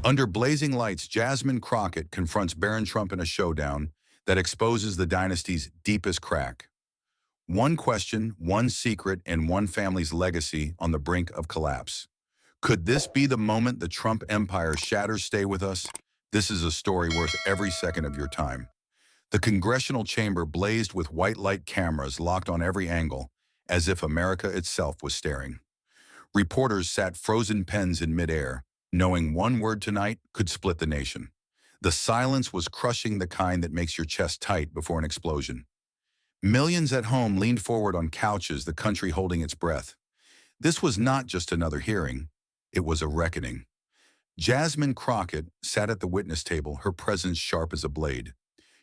Under blazing lights, Jasmine Crockett confronts Barron Trump in a showdown that exposes the dynasty's deepest crack. One question, one secret, and one family's legacy on the brink of collapse. Could this be the moment the Trump empire shatters? Stay with us. This is a story worth every second of your time. The congressional chamber blazed with white light cameras locked on every angle, as if America itself was staring. Reporters sat frozen pens in midair, knowing one word tonight could split the nation. The silence was crushing, the kind that makes your chest tight before an explosion. Millions at home leaned forward on couches, the country holding its breath. This was not just another hearing, it was a reckoning. Jasmine Crockett sat at the witness table, her presence sharp as a blade.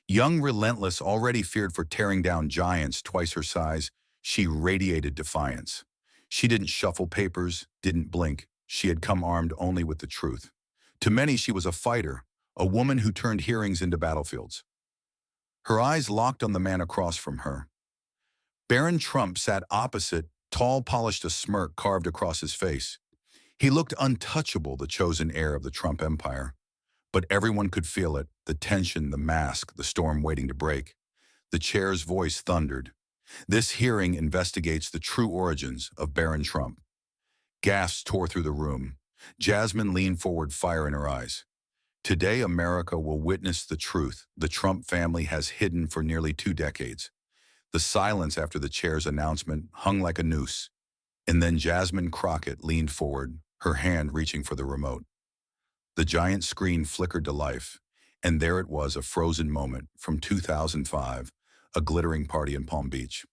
Young, relentless, already feared for tearing down giants twice her size, she radiated defiance. She didn't shuffle papers, didn't blink. She had come armed only with the truth. To many, she was a fighter, a woman who turned hearings into battlefields. Her eyes locked on the man across from her. Barron Trump sat opposite, tall, polished, a smirk carved across his face. He looked untouchable, the chosen heir of the Trump empire. But everyone could feel it, the tension, the mask, the storm waiting to break. The chair's voice thundered. This hearing investigates the true origins of Barron Trump. Gasps tore through the room. Jasmine leaned forward, fire in her eyes. Today, America will witness the truth the Trump family has hidden for nearly 2 decades. The silence after the chair's announcement hung like a noose. And then Jasmine Crockett leaned forward, her hand reaching for the remote. The giant screen flickered to life, and there it was, a frozen moment from 2005, a glittering party in Palm Beach.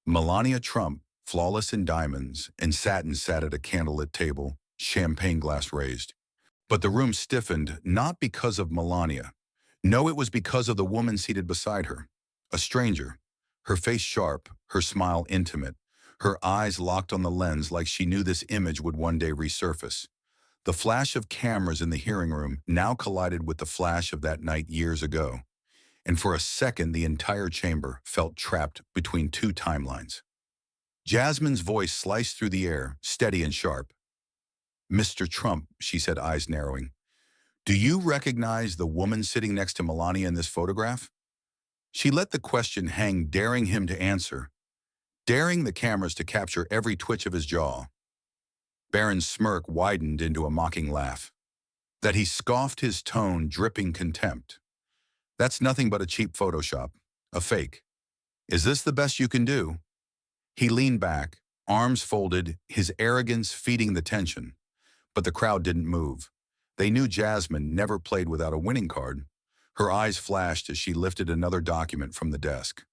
Melania Trump, flawless in diamonds and satin, sat at a candlelit table, champagne glass raised. But the room stiffened, not because of Melania. No, it was because of the woman seated beside her. A stranger, her face sharp, her smile intimate, her eyes locked on the lens like she knew this image would one day resurface. The flash of cameras in the hearing room now collided with the flash of that night years ago. And for a second, the entire chamber felt trapped between 2 timelines. Jasmine's voice sliced through the air, steady and sharp. "Mr. Trump," she said, eyes narrowing, "do you recognize the woman sitting next to Melania in this photograph?" She let the question hang, daring him to answer, daring the cameras to capture every twitch of his jaw. Barron's smirk widened into a mocking laugh. That he scoffed, his tone dripping contempt. "That's nothing but a cheap Photoshop, a fake. Is this the best you can do?" He leaned back, arms folded, his arrogance feeding the tension. But the crowd didn't move. They knew Jasmine never played without a winning card. Her eyes flashed as she lifted another document from the desk.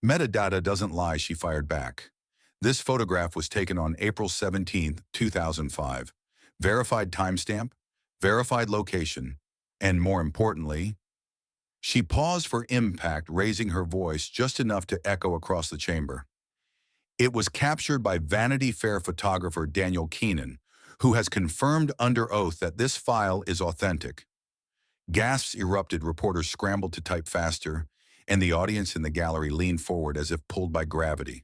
"Metadata doesn't lie," she fired back. "This photograph was taken on April 17, 2005. Verified timestamp, verified location, and more importantly..." She paused for impact, raising her voice just enough to echo across the chamber. "It was captured by Vanity Fair photographer Daniel Keenan, who has confirmed under oath that this file is authentic." Gasps erupted, reporters scrambled to type faster, and the audience in the gallery leaned forward as if pulled by gravity.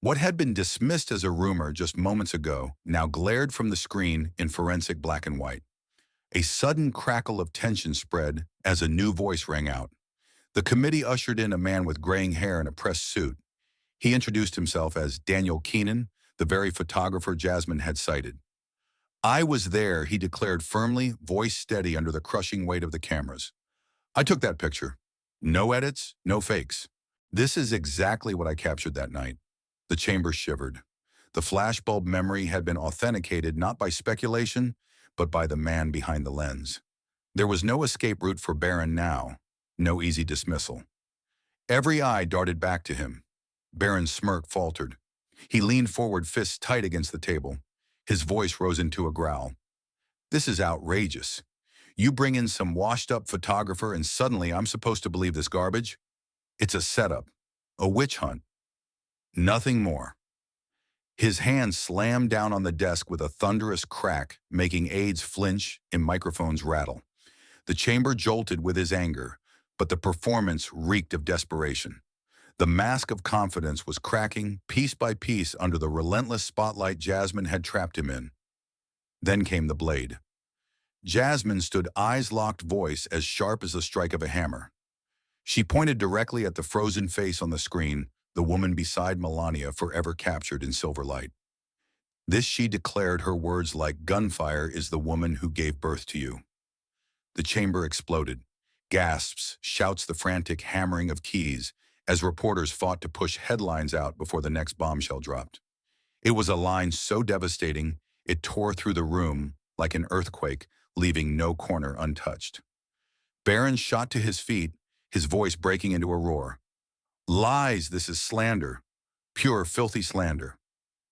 What had been dismissed as a rumor just moments ago now glared from the screen in forensic black and white. A sudden crackle of tension spread as a new voice rang out. The committee ushered in a man with graying hair and a pressed suit. He introduced himself as Daniel Keenan, the very photographer Jasmine had cited. "I was there," he declared firmly, voice steady under the crushing weight of the cameras. "I took that picture. No edits, no fakes. This is exactly what I captured that night." The chamber shivered. The flashbulb memory had been authenticated not by speculation, but by the man behind the lens. There was no escape route for Barron now, no easy dismissal. Every eye darted back to him. Barron's smirk faltered. He leaned forward, fists tight against the table. His voice rose into a growl. "This is outrageous. You bring in some washed-up photographer and suddenly I'm supposed to believe this garbage? It's a setup, a witch hunt. Nothing more." His hand slammed down on the desk with a thunderous crack, making aides flinch and microphones rattle. The chamber jolted with his anger, but the performance reeked of desperation. The mask of confidence was cracking piece by piece under the relentless spotlight Jasmine had trapped him in. Then came the blade. Jasmine stood eyes-locked, voice as sharp as the strike of a hammer. She pointed directly at the frozen face on the screen, the woman beside Melania forever captured in silver light. This, she declared, her words like gunfire, is the woman who gave birth to you. The chamber exploded. Gasps, shouts, the frantic hammering of keys as reporters fought to push headlines out before the next bombshell dropped. It was a line so devastating, it tore through the room like an earthquake, leaving no corner untouched. Barron shot to his feet, his voice breaking into a roar. Lies, this is slander. Pure, filthy slander.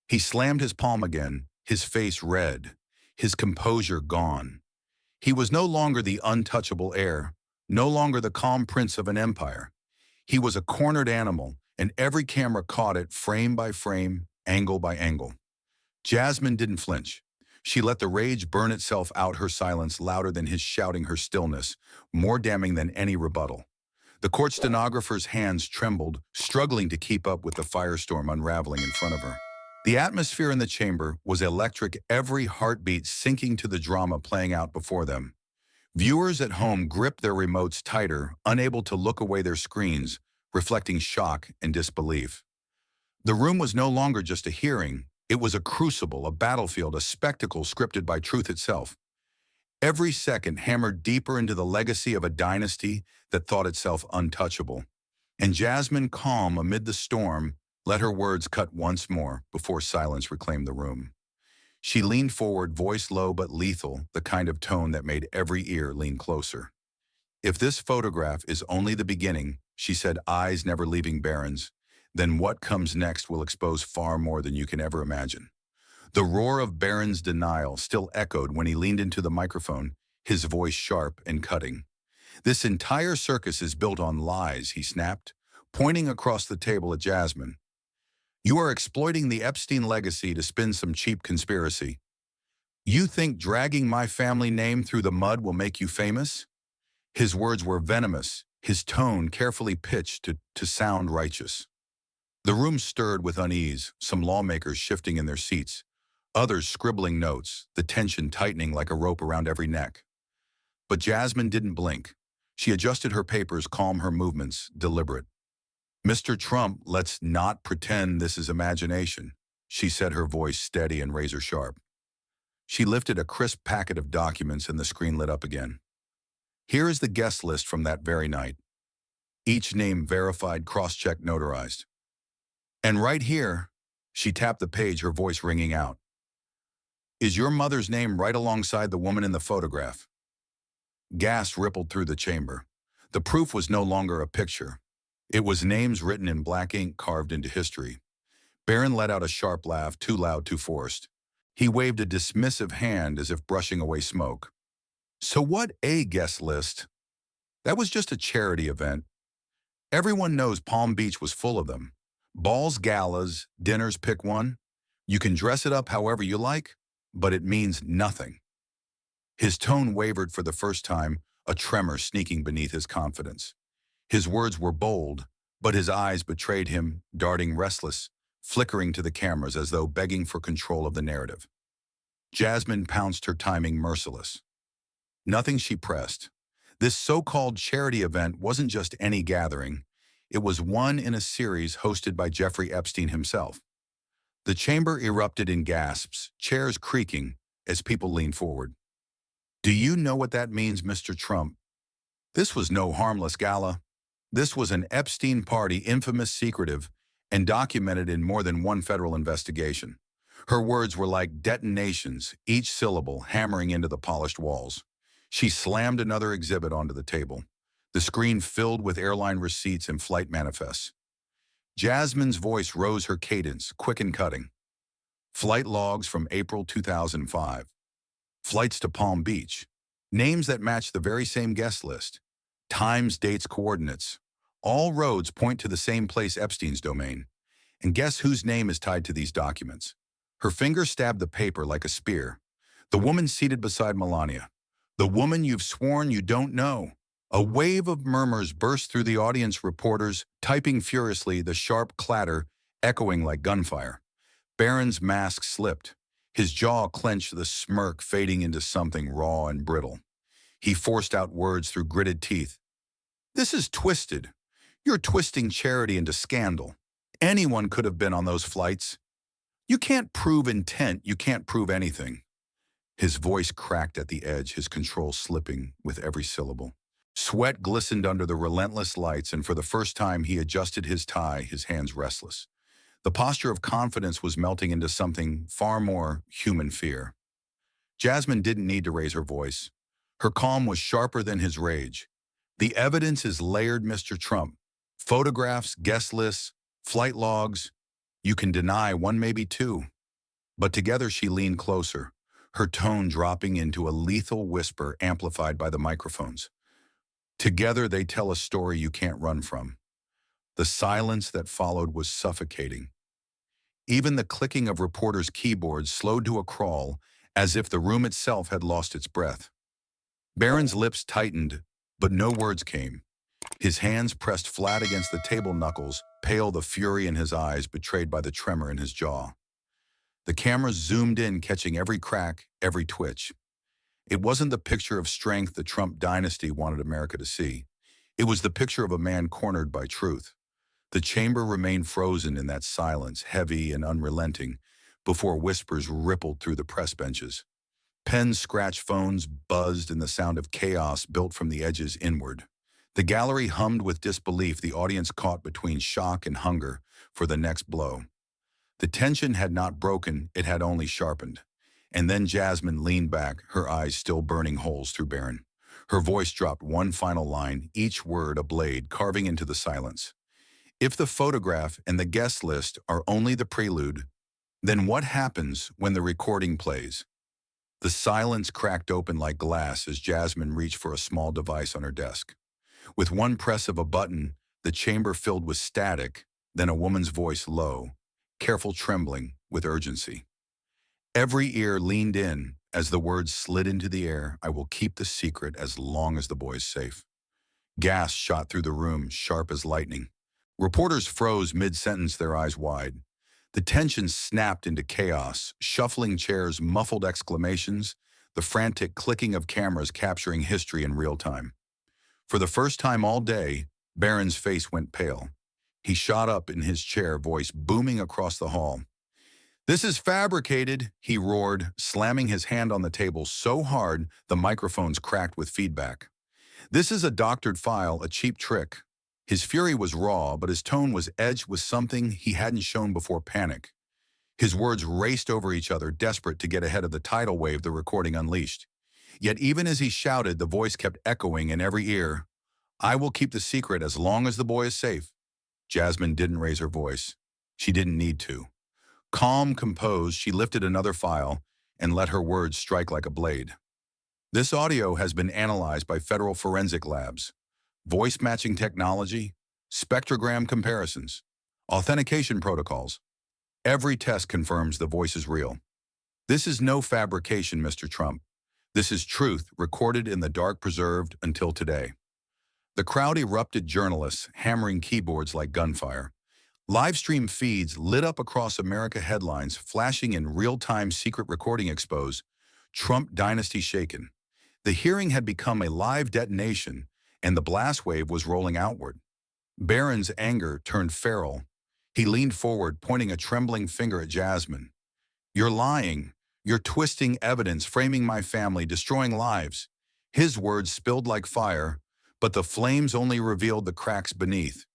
He slammed his palm again, his face red, his composure gone. He was no longer the untouchable heir, no longer the calm prince of an empire. He was a cornered animal, and every camera caught it, frame by frame, angle by angle. Jasmine didn't flinch. She let the rage burn itself out, her silence louder than his shouting, her stillness more damning than any rebuttal. The court stenographer's hands trembled, struggling to keep up with the firestorm unraveling in front of her. The atmosphere in the chamber was electric, every heartbeat sinking to the drama playing out before them. Viewers at home gripped their remotes tighter, unable to look away their screens, reflecting shock and disbelief. The room was no longer just a hearing. It was a crucible, a battlefield, a spectacle scripted by truth itself. Every second hammered deeper into the legacy of a dynasty that thought itself untouchable. And Jasmine, calm amid the storm, let her words cut once more before silence reclaimed the room. She leaned forward, voice low but lethal, the kind of tone that made every ear lean closer. If this photograph is only the beginning, she said, eyes never leaving Barron's, then what comes next will expose far more than you can ever imagine. The roar of Barron's denial still echoed when he leaned into the microphone, his voice sharp and cutting. This entire circus is built on lies, he snapped, pointing across the table at Jasmine. You are exploiting the Epstein legacy to spin some cheap conspiracy. You think dragging my family name through the mud will make you famous? His words were venomous, his tone carefully pitched to sound righteous. The room stirred with unease, some lawmakers shifting in their seats, others scribbling notes, the tension tightening like a rope around every neck. But Jasmine didn't blink. She adjusted her papers, calm, her movements deliberate. Mr. Trump, let's not pretend this is imagination, she said, her voice steady and razor sharp. She lifted a crisp packet of documents and the screen lit up again. Here is the guest list from that very night. Each name verified, cross-checked, notarized. And right here, she tapped the page, her voice ringing out. Is your mother's name right alongside the woman in the photograph? Gas rippled through the chamber. The proof was no longer a picture. It was names written in black ink carved into history. Barron let out a sharp laugh, too loud, too forced. He waved a dismissive hand as if brushing away smoke. So what a guest list? That was just a charity event. Everyone knows Palm Beach was full of them. Balls, galas, dinners, pick one. You can dress it up however you like, but it means nothing. His tone wavered for the first time, a tremor sneaking beneath his confidence. His words were bold, but his eyes betrayed him, darting restless, flickering to the cameras as though begging for control of the narrative. Jasmine pounced, her timing merciless. Nothing, she pressed. This so-called charity event wasn't just any gathering. It was one in a series hosted by Jeffrey Epstein himself. The chamber erupted in gasps, chairs creaking as people leaned forward. Do you know what that means, Mr. Trump? This was no harmless gala. This was an Epstein party, infamous, secretive, and documented in more than one federal investigation. Her words were like detonations, each syllable hammering into the polished walls. She slammed another exhibit onto the table, the screen filled with airline receipts and flight manifests. Jasmine's voice rose, her cadence quick and cutting. Flight logs from April 2005. Flights to Palm Beach. Names that match the very same guest list. Times, dates, coordinates. All roads point to the same place, Epstein's domain. And guess whose name is tied to these documents? Her finger stabbed the paper like a spear. The woman seated beside Melania. The woman you've sworn you don't know. A wave of murmurs burst through the audience, reporters typing furiously, the sharp clatter echoing like gunfire. Barron's mask slipped. His jaw clenched, the smirk fading into something raw and brittle. He forced out words through gritted teeth. "This is twisted. You're twisting charity into scandal. Anyone could have been on those flights. You can't prove intent, you can't prove anything." His voice cracked at the edge, his control slipping with every syllable. Sweat glistened under the relentless lights, and for the first time he adjusted his tie, his hands restless. The posture of confidence was melting into something far more human fear. Jasmine didn't need to raise her voice. Her calm was sharper than his rage. "The evidence is layered, Mr. Trump. Photographs, guest lists, flight logs. You can deny one, maybe two." But together she leaned closer, her tone dropping into a lethal whisper amplified by the microphones. "Together they tell a story you can't run from." The silence that followed was suffocating. Even the clicking of reporters' keyboards slowed to a crawl, as if the room itself had lost its breath. Barron's lips tightened, but no words came. His hands pressed flat against the table knuckles, pale, the fury in his eyes betrayed by the tremor in his jaw. The cameras zoomed in, catching every crack, every twitch. It wasn't the picture of strength the Trump dynasty wanted America to see. It was the picture of a man cornered by truth. The chamber remained frozen in that silence, heavy and unrelenting, before whispers rippled through the press benches. Pens scratched, phones buzzed, and the sound of chaos built from the edges inward. The gallery hummed with disbelief, the audience caught between shock and hunger for the next blow. The tension had not broken, it had only sharpened. And then Jasmine leaned back, her eyes still burning holes through Barron. Her voice dropped one final line, each word a blade carving into the silence. "If the photograph and the guest list are only the prelude, then what happens when the recording plays?" The silence cracked open like glass as Jasmine reached for a small device on her desk. With one press of a button, the chamber filled with static, then a woman's voice, low, careful, trembling with urgency. Every ear leaned in as the words slid into the air. "I will keep the secret as long as the boy is safe." Gasps shot through the room, sharp as lightning. Reporters froze mid-sentence, their eyes wide. The tension snapped into chaos, shuffling chairs, muffled exclamations, the frantic clicking of cameras capturing history in real time. For the first time all day, Barron's face went pale. He shot up in his chair, voice booming across the hall. "This is fabricated," he roared, slamming his hand on the table so hard the microphones cracked with feedback. "This is a doctored file, a cheap trick." His fury was raw, but his tone was edged with something he hadn't shown before: panic. His words raced over each other, desperate to get ahead of the tidal wave the recording unleashed. Yet even as he shouted, the voice kept echoing in every ear. "I will keep the secret as long as the boy is safe." Jasmine didn't raise her voice. She didn't need to. Calm, composed, she lifted another file and let her words strike like a blade. "This audio has been analyzed by federal forensic labs. Voice matching technology, spectrogram comparisons, authentication protocols. Every test confirms the voice is real. This is no fabrication, Mr. Trump. This is truth, recorded in the dark, preserved until today." The crowd erupted, journalists hammering keyboards like gunfire. Live stream feeds lit up across America, headlines flashing in real-time, secret recording exposed, "Trump dynasty shaken." The hearing had become a live detonation, and the blast wave was rolling outward. Barron's anger turned feral. He leaned forward, pointing a trembling finger at Jasmine. "You're lying. You're twisting evidence, framing my family, destroying lives." His words spilled like fire, but the flames only revealed the cracks beneath.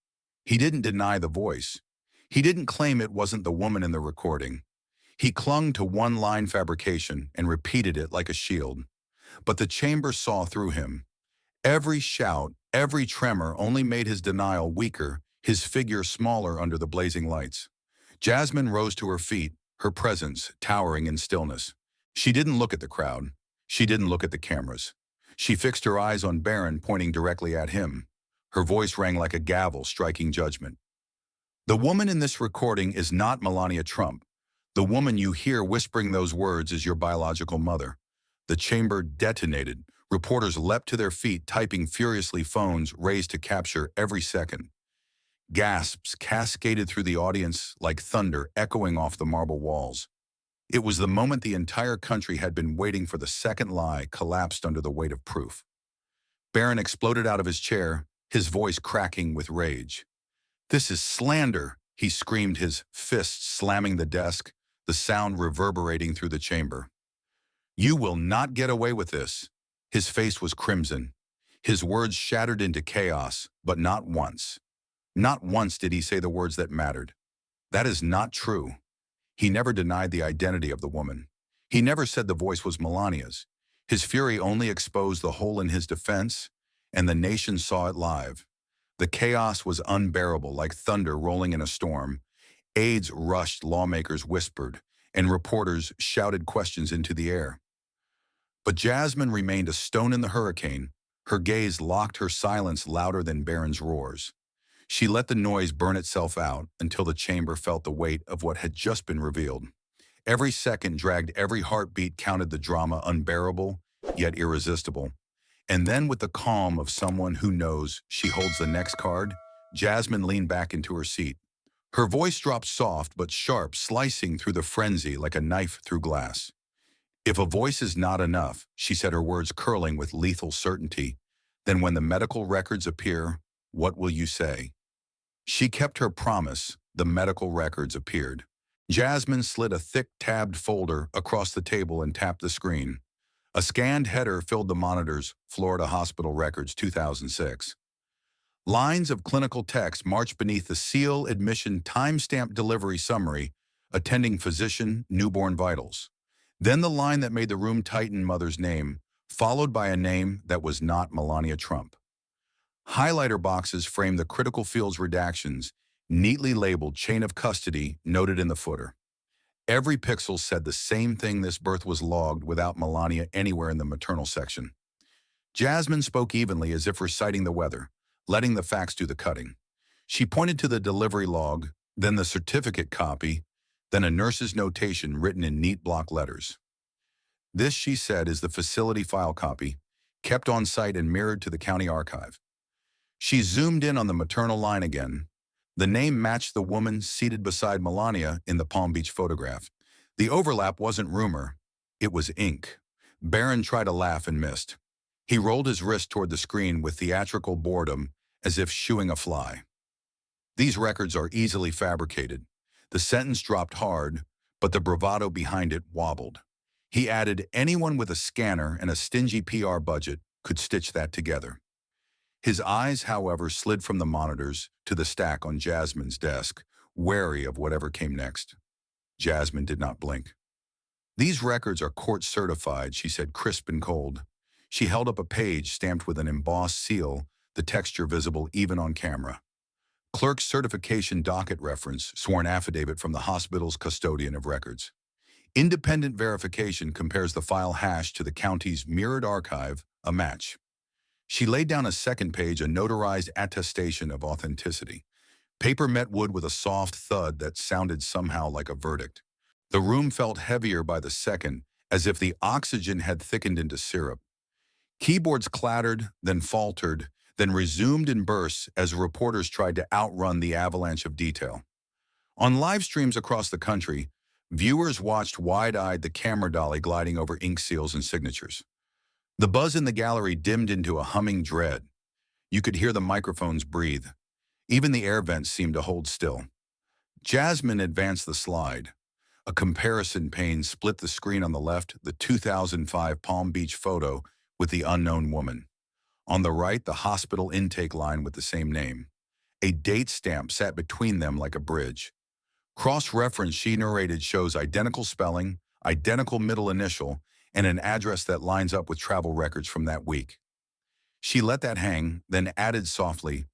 He didn't deny the voice. He didn't claim it wasn't the woman in the recording. He clung to one-line fabrication and repeated it like a shield. But the chamber saw through him. Every shout, every tremor only made his denial weaker, his figure smaller under the blazing lights. Jasmine rose to her feet, her presence towering in stillness. She didn't look at the crowd. She didn't look at the cameras. She fixed her eyes on Barron, pointing directly at him. Her voice rang like a gavel, striking judgment. "The woman in this recording is not Melania Trump. The woman you hear whispering those words is your biological mother." The chamber detonated. Reporters leapt to their feet, typing furiously, phones raised to capture every second. Gasps cascaded through the audience like thunder echoing off the marble walls. It was the moment the entire country had been waiting for. The second lie collapsed under the weight of proof. Barron exploded out of his chair, his voice cracking with rage. "This is slander," he screamed, his fists slamming the desk, the sound reverberating through the chamber. "You will not get away with this." His face was crimson. His words shattered into chaos, but not once. Not once did he say the words that mattered. "That is not true." He never denied the identity of the woman. He never said the voice was Melania's. His fury only exposed the hole in his defense, and the nation saw it live. The chaos was unbearable, like thunder rolling in a storm. Aides rushed, lawmakers whispered, and reporters shouted questions into the air. But Jasmine remained a stone in the hurricane. Her gaze locked, her silence louder than Barron's roars. She let the noise burn itself out until the chamber felt the weight of what had just been revealed. Every second dragged, every heartbeat counted, the drama unbearable, yet irresistible. And then, with the calm of someone who knows she holds the next card, Jasmine leaned back into her seat. Her voice dropped soft but sharp, slicing through the frenzy like a knife through glass. "If a voice is not enough," she said, her words curling with lethal certainty, "then when the medical records appear, what will you say?" She kept her promise. The medical records appeared. Jasmine slid a thick tabbed folder across the table and tapped the screen. A scanned header filled the monitors. Florida Hospital Records 2006. Lines of clinical text marched beneath the seal: admission, timestamp, delivery summary, attending physician, newborn vitals. Then the line that made the room tighten: mother's name, followed by a name that was not Melania Trump. Highlighter boxes framed the critical fields redactions, neatly labeled chain of custody, noted in the footer. Every pixel said the same thing: this birth was logged without Melania anywhere in the maternal section. Jasmine spoke evenly, as if reciting the weather, letting the facts do the cutting. She pointed to the delivery log, then the certificate copy, then a nurse's notation written in neat block letters. "This," she said, "is the facility file copy, kept on site and mirrored to the county archive." She zoomed in on the maternal line again. The name matched the woman seated beside Melania in the Palm Beach photograph. The overlap wasn't rumor, it was ink. Barron tried to laugh and missed. He rolled his wrist toward the screen with theatrical boredom, as if shooing a fly. "These records are easily fabricated." The sentence dropped hard, but the bravado behind it wobbled. He added, "Anyone with a scanner and a stingy PR budget could stitch that together." His eyes, however, slid from the monitors to the stack on Jasmine's desk, wary of whatever came next. Jasmine did not blink. "These records are court certified," she said, crisp and cold. She held up a page stamped with an embossed seal, the texture visible even on camera. "Clerk's certification, docket reference, sworn affidavit from the hospital's custodian of records. Independent verification compares the file hash to the county's mirrored archive, a match." She laid down a second page, a notarized attestation of authenticity. Paper met wood with a soft thud that sounded somehow like a verdict. The room felt heavier by the second, as if the oxygen had thickened into syrup. Keyboards clattered, then faltered, then resumed in bursts as reporters tried to outrun the avalanche of detail. On live streams across the country, viewers watched wide-eyed, the camera dolly gliding over ink seals and signatures. The buzz in the gallery dimmed into a humming dread. You could hear the microphones breathe. Even the air vents seemed to hold still. Jasmine advanced the slide. A comparison pane split the screen. On the left, the 2005 Palm Beach photo with the unknown woman. On the right, the hospital intake line with the same name. A date stamp sat between them like a bridge. Cross-reference, she narrated, shows identical spelling, identical middle initial, and an address that lines up with travel records from that week. She let that hang, then added softly,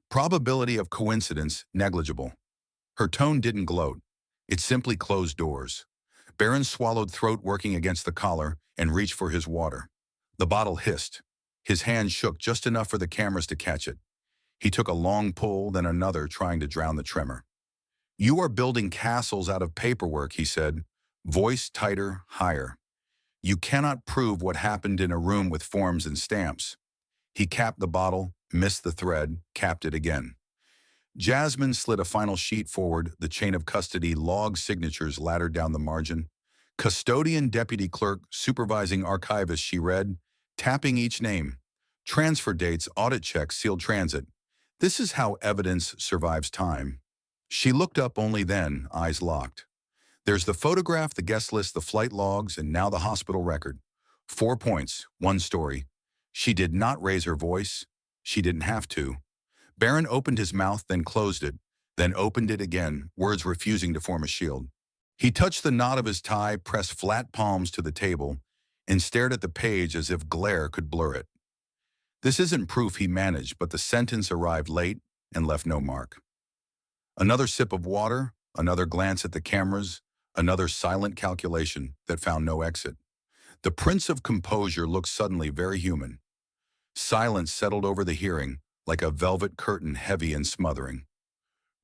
"Probability of coincidence negligible." Her tone didn't gloat. It simply closed doors. Barron swallowed, throat working against the collar, and reached for his water. The bottle hissed. His hand shook just enough for the cameras to catch it. He took a long pull, then another, trying to drown the tremor. "You are building castles out of paperwork," he said, voice tighter, higher. "You cannot prove what happened in a room with forms and stamps." He capped the bottle, missed the thread, capped it again. Jasmine slid a final sheet forward, the chain of custody log signatures laddered down the margin. Custodian deputy clerk supervising archivist, she read, tapping each name. Transfer dates, audit checks, sealed transit. This is how evidence survives time. She looked up only then, eyes locked. There's the photograph, the guest list, the flight logs, and now the hospital record. 4 points, one story. She did not raise her voice. She didn't have to. Barron opened his mouth, then closed it, then opened it again, words refusing to form a shield. He touched the knot of his tie, pressed flat palms to the table, and stared at the page as if glare could blur it. This isn't proof, he managed, but the sentence arrived late and left no mark. Another sip of water, another glance at the cameras, another silent calculation that found no exit. The Prince of Composure looked suddenly very human. Silence settled over the hearing, like a velvet curtain, heavy and smothering.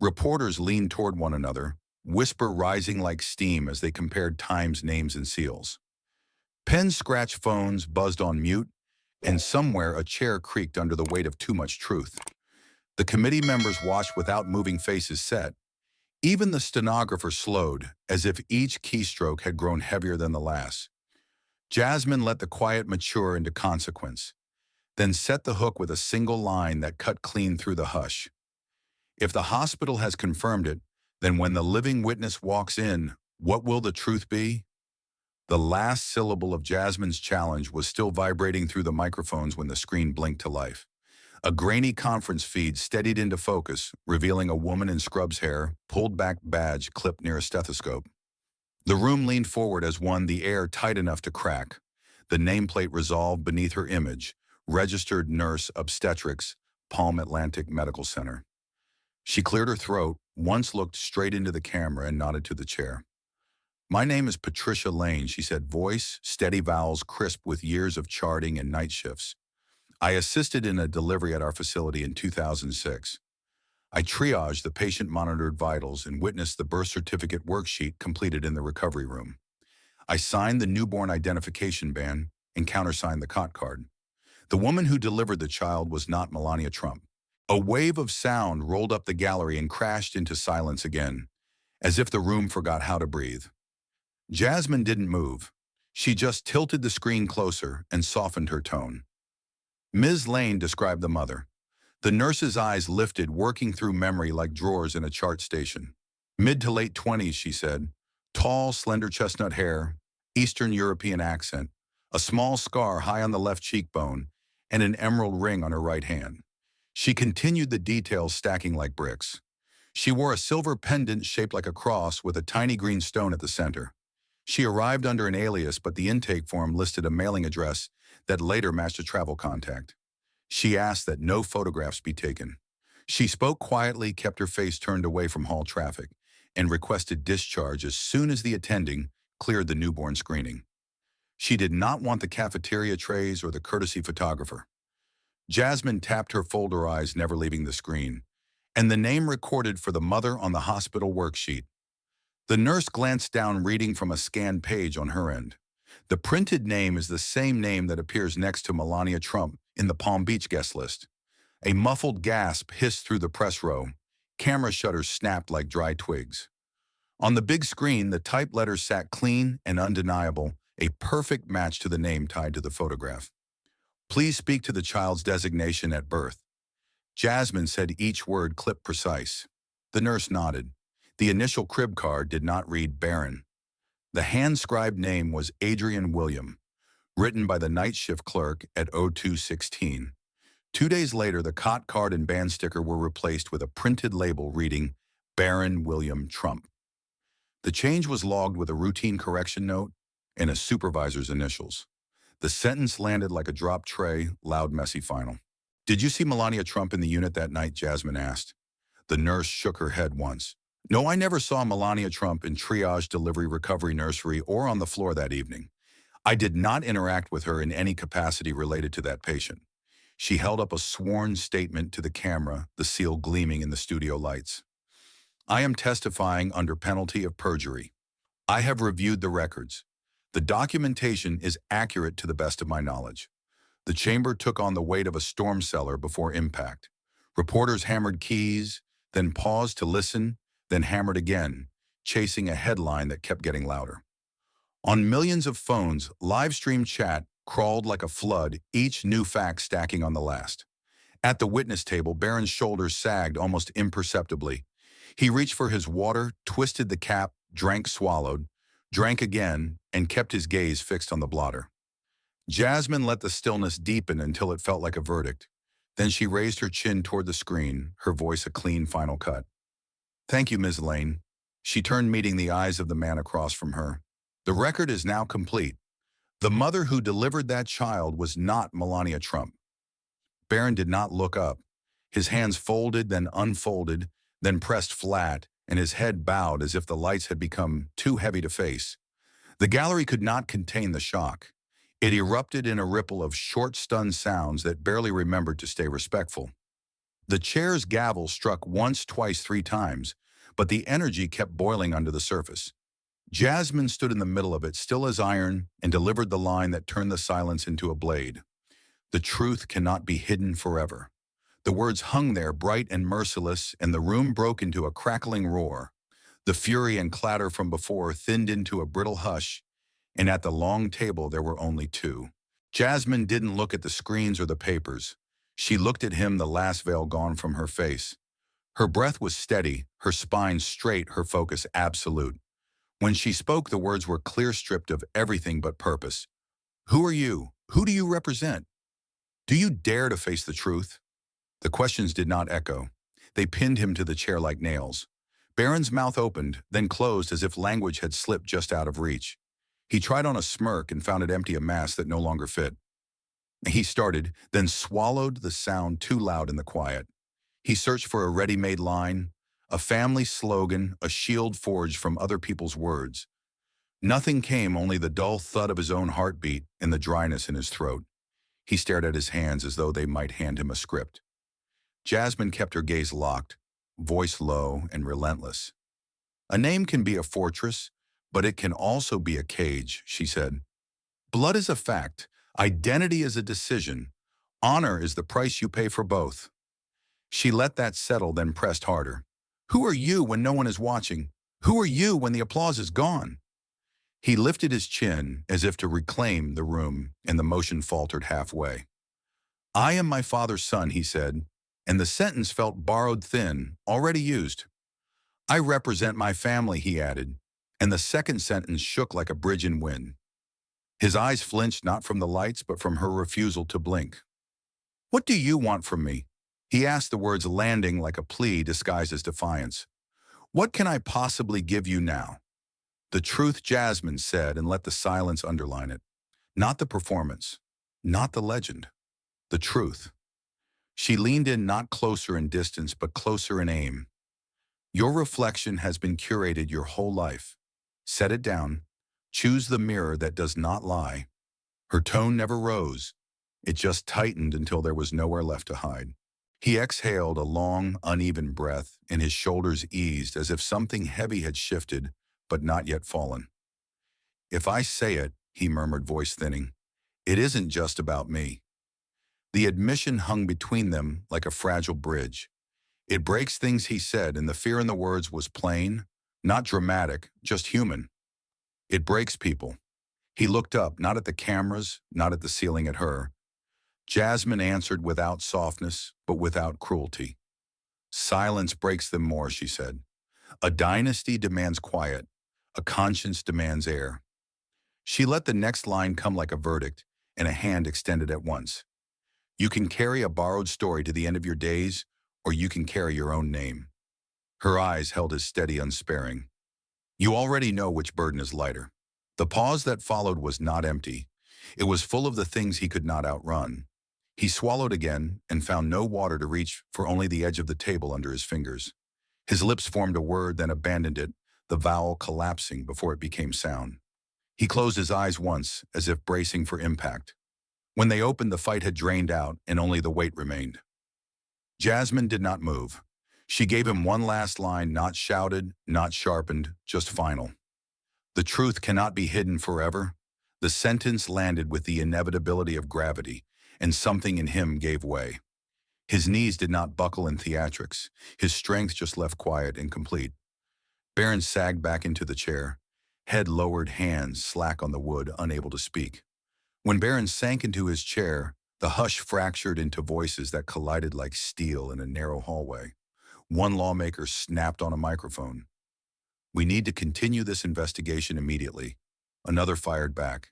Reporters leaned toward one another, whisper rising like steam as they compared times, names, and seals. Pens scratched, phones buzzed on mute, and somewhere a chair creaked under the weight of too much truth. The committee members watched without moving, faces set. Even the stenographer slowed, as if each keystroke had grown heavier than the last. Jasmine let the quiet mature into consequence, then set the hook with a single line that cut clean through the hush. If the hospital has confirmed it, then when the living witness walks in, what will the truth be? The last syllable of Jasmine's challenge was still vibrating through the microphones when the screen blinked to life. A grainy conference feed steadied into focus, revealing a woman in scrubs hair, pulled-back badge clipped near a stethoscope. The room leaned forward as one, the air tight enough to crack. The nameplate resolved beneath her image, registered nurse obstetrics, Palm Atlantic Medical Center. She cleared her throat, once looked straight into the camera and nodded to the chair. "My name is Patricia Lane," she said, voice, steady vowels crisp with years of charting and night shifts. "I assisted in a delivery at our facility in 2006. I triaged the patient-monitored vitals and witnessed the birth certificate worksheet completed in the recovery room. I signed the newborn identification band and countersigned the cot card. The woman who delivered the child was not Melania Trump." A wave of sound rolled up the gallery and crashed into silence again, as if the room forgot how to breathe. Jasmine didn't move. She just tilted the screen closer and softened her tone. "Ms. Lane," described the mother. The nurse's eyes lifted, working through memory like drawers in a chart station. "Mid to late 20s, she said. Tall, slender chestnut hair, Eastern European accent, a small scar high on the left cheekbone, and an emerald ring on her right hand. She continued, the details stacking like bricks. She wore a silver pendant shaped like a cross with a tiny green stone at the center. She arrived under an alias, but the intake form listed a mailing address that later matched a travel contact. She asked that no photographs be taken. She spoke quietly, kept her face turned away from hall traffic, and requested discharge as soon as the attending cleared the newborn screening. She did not want the cafeteria trays or the courtesy photographer. Jasmine tapped her folder, eyes never leaving the screen, and the name recorded for the mother on the hospital worksheet. The nurse glanced down, reading from a scanned page on her end. The printed name is the same name that appears next to Melania Trump in the Palm Beach guest list. A muffled gasp hissed through the press row. Camera shutters snapped like dry twigs. On the big screen, the typed letters sat clean and undeniable, a perfect match to the name tied to the photograph. "Please speak to the child's designation at birth." Jasmine said, each word clip precise. The nurse nodded. The initial crib card did not read Barron. The hand-scribed name was Adrian William, written by the night shift clerk at 0216. 2 days later, the cot card and band sticker were replaced with a printed label reading Barron William Trump. The change was logged with a routine correction note and a supervisor's initials. The sentence landed like a dropped tray, loud, messy final. "Did you see Melania Trump in the unit that night?" Jasmine asked. The nurse shook her head once. "No, I never saw Melania Trump in triage, delivery, recovery, nursery, or on the floor that evening. I did not interact with her in any capacity related to that patient." She held up a sworn statement to the camera, the seal gleaming in the studio lights. "I am testifying under penalty of perjury. I have reviewed the records. The documentation is accurate to the best of my knowledge." The chamber took on the weight of a storm cellar before impact. Reporters hammered keys, then paused to listen, then hammered again, chasing a headline that kept getting louder. On millions of phones, live stream chat crawled like a flood, each new fact stacking on the last. At the witness table, Barron's shoulders sagged almost imperceptibly. He reached for his water, twisted the cap, drank, swallowed, drank again, and kept his gaze fixed on the blotter. Jasmine let the stillness deepen until it felt like a verdict. Then she raised her chin toward the screen, her voice a clean final cut. "Thank you, Ms. Lane." She turned, meeting the eyes of the man across from her. "The record is now complete. The mother who delivered that child was not Melania Trump." Barron did not look up. His hands folded, then unfolded, then pressed flat, and his head bowed as if the lights had become too heavy to face. The gallery could not contain the shock. It erupted in a ripple of short, stunned sounds that barely remembered to stay respectful. The chair's gavel struck once, twice, three times, but the energy kept boiling under the surface. Jasmine stood in the middle of it, still as iron, and delivered the line that turned the silence into a blade. "The truth cannot be hidden forever." The words hung there, bright and merciless, and the room broke into a crackling roar. The fury and clatter from before thinned into a brittle hush, and at the long table there were only two. Jasmine didn't look at the screens or the papers. She looked at him, the last veil gone from her face. Her breath was steady, her spine straight, her focus absolute. When she spoke, the words were clear, stripped of everything but purpose. "Who are you? Who do you represent? Do you dare to face the truth?" The questions did not echo. They pinned him to the chair like nails. Barron's mouth opened, then closed as if language had slipped just out of reach. He tried on a smirk and found it empty, a mask that no longer fit. He started, then swallowed, the sound too loud in the quiet. He searched for a ready-made line, a family slogan, a shield forged from other people's words. Nothing came, only the dull thud of his own heartbeat and the dryness in his throat. He stared at his hands as though they might hand him a script. Jasmine kept her gaze locked, voice low and relentless. "A name can be a fortress, but it can also be a cage," she said. "Blood is a fact. Identity is a decision. Honor is the price you pay for both." She let that settle, then pressed harder. "Who are you when no one is watching? Who are you when the applause is gone?" He lifted his chin as if to reclaim the room, and the motion faltered halfway. "I am my father's son," he said, and the sentence felt borrowed, thin, already used. "I represent my family," he added, and the second sentence shook like a bridge in wind. His eyes flinched, not from the lights, but from her refusal to blink. "What do you want from me?" He asked, the words landing like a plea disguised as defiance. "What can I possibly give you now?" "The truth," Jasmine said, and let the silence underline it. Not the performance, not the legend, the truth. She leaned in, not closer in distance, but closer in aim. "Your reflection has been curated your whole life. Set it down. Choose the mirror that does not lie." Her tone never rose. It just tightened until there was nowhere left to hide. He exhaled a long, uneven breath, and his shoulders eased as if something heavy had shifted, but not yet fallen. "If I say it," he murmured, voice thinning, "it isn't just about me." The admission hung between them like a fragile bridge. It breaks things, he said, and the fear in the words was plain, not dramatic, just human. It breaks people. He looked up, not at the cameras, not at the ceiling, at her. Jasmine answered without softness, but without cruelty. "Silence breaks them more," she said. "A dynasty demands quiet. A conscience demands air." She let the next line come like a verdict, and a hand extended at once. "You can carry a borrowed story to the end of your days, or you can carry your own name." Her eyes held his steady, unsparing. "You already know which burden is lighter." The pause that followed was not empty. It was full of the things he could not outrun. He swallowed again and found no water to reach for, only the edge of the table under his fingers. His lips formed a word, then abandoned it, the vowel collapsing before it became sound. He closed his eyes once, as if bracing for impact. When they opened, the fight had drained out, and only the weight remained. Jasmine did not move. She gave him one last line, not shouted, not sharpened, just final. "The truth cannot be hidden forever." The sentence landed with the inevitability of gravity, and something in him gave way. His knees did not buckle in theatrics. His strength just left quiet and complete. Barron sagged back into the chair. Head lowered, hands slack on the wood, unable to speak. When Barron sank into his chair, the hush fractured into voices that collided like steel in a narrow hallway. One lawmaker snapped on a microphone. "We need to continue this investigation immediately." Another fired back.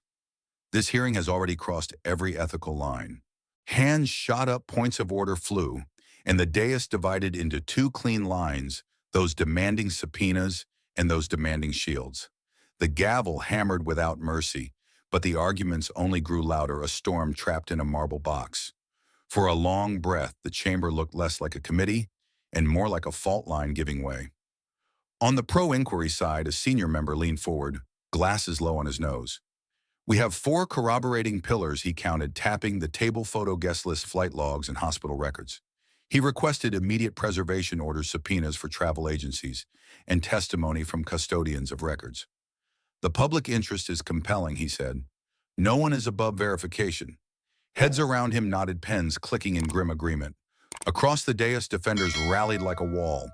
"This hearing has already crossed every ethical line." Hands shot up, points of order flew, and the dais divided into two clean lines, those demanding subpoenas and those demanding shields. The gavel hammered without mercy, but the arguments only grew louder, a storm trapped in a marble box. For a long breath, the chamber looked less like a committee and more like a fault line giving way. On the pro-inquiry side, a senior member leaned forward, glasses low on his nose. "We have 4 corroborating pillars," he counted, tapping the table photo, guest list, flight logs, and hospital records. He requested immediate preservation order subpoenas for travel agencies and testimony from custodians of records. "The public interest is compelling," he said. "No one is above verification." Heads around him nodded, pens clicking in grim agreement. Across the dais, defenders rallied like a wall.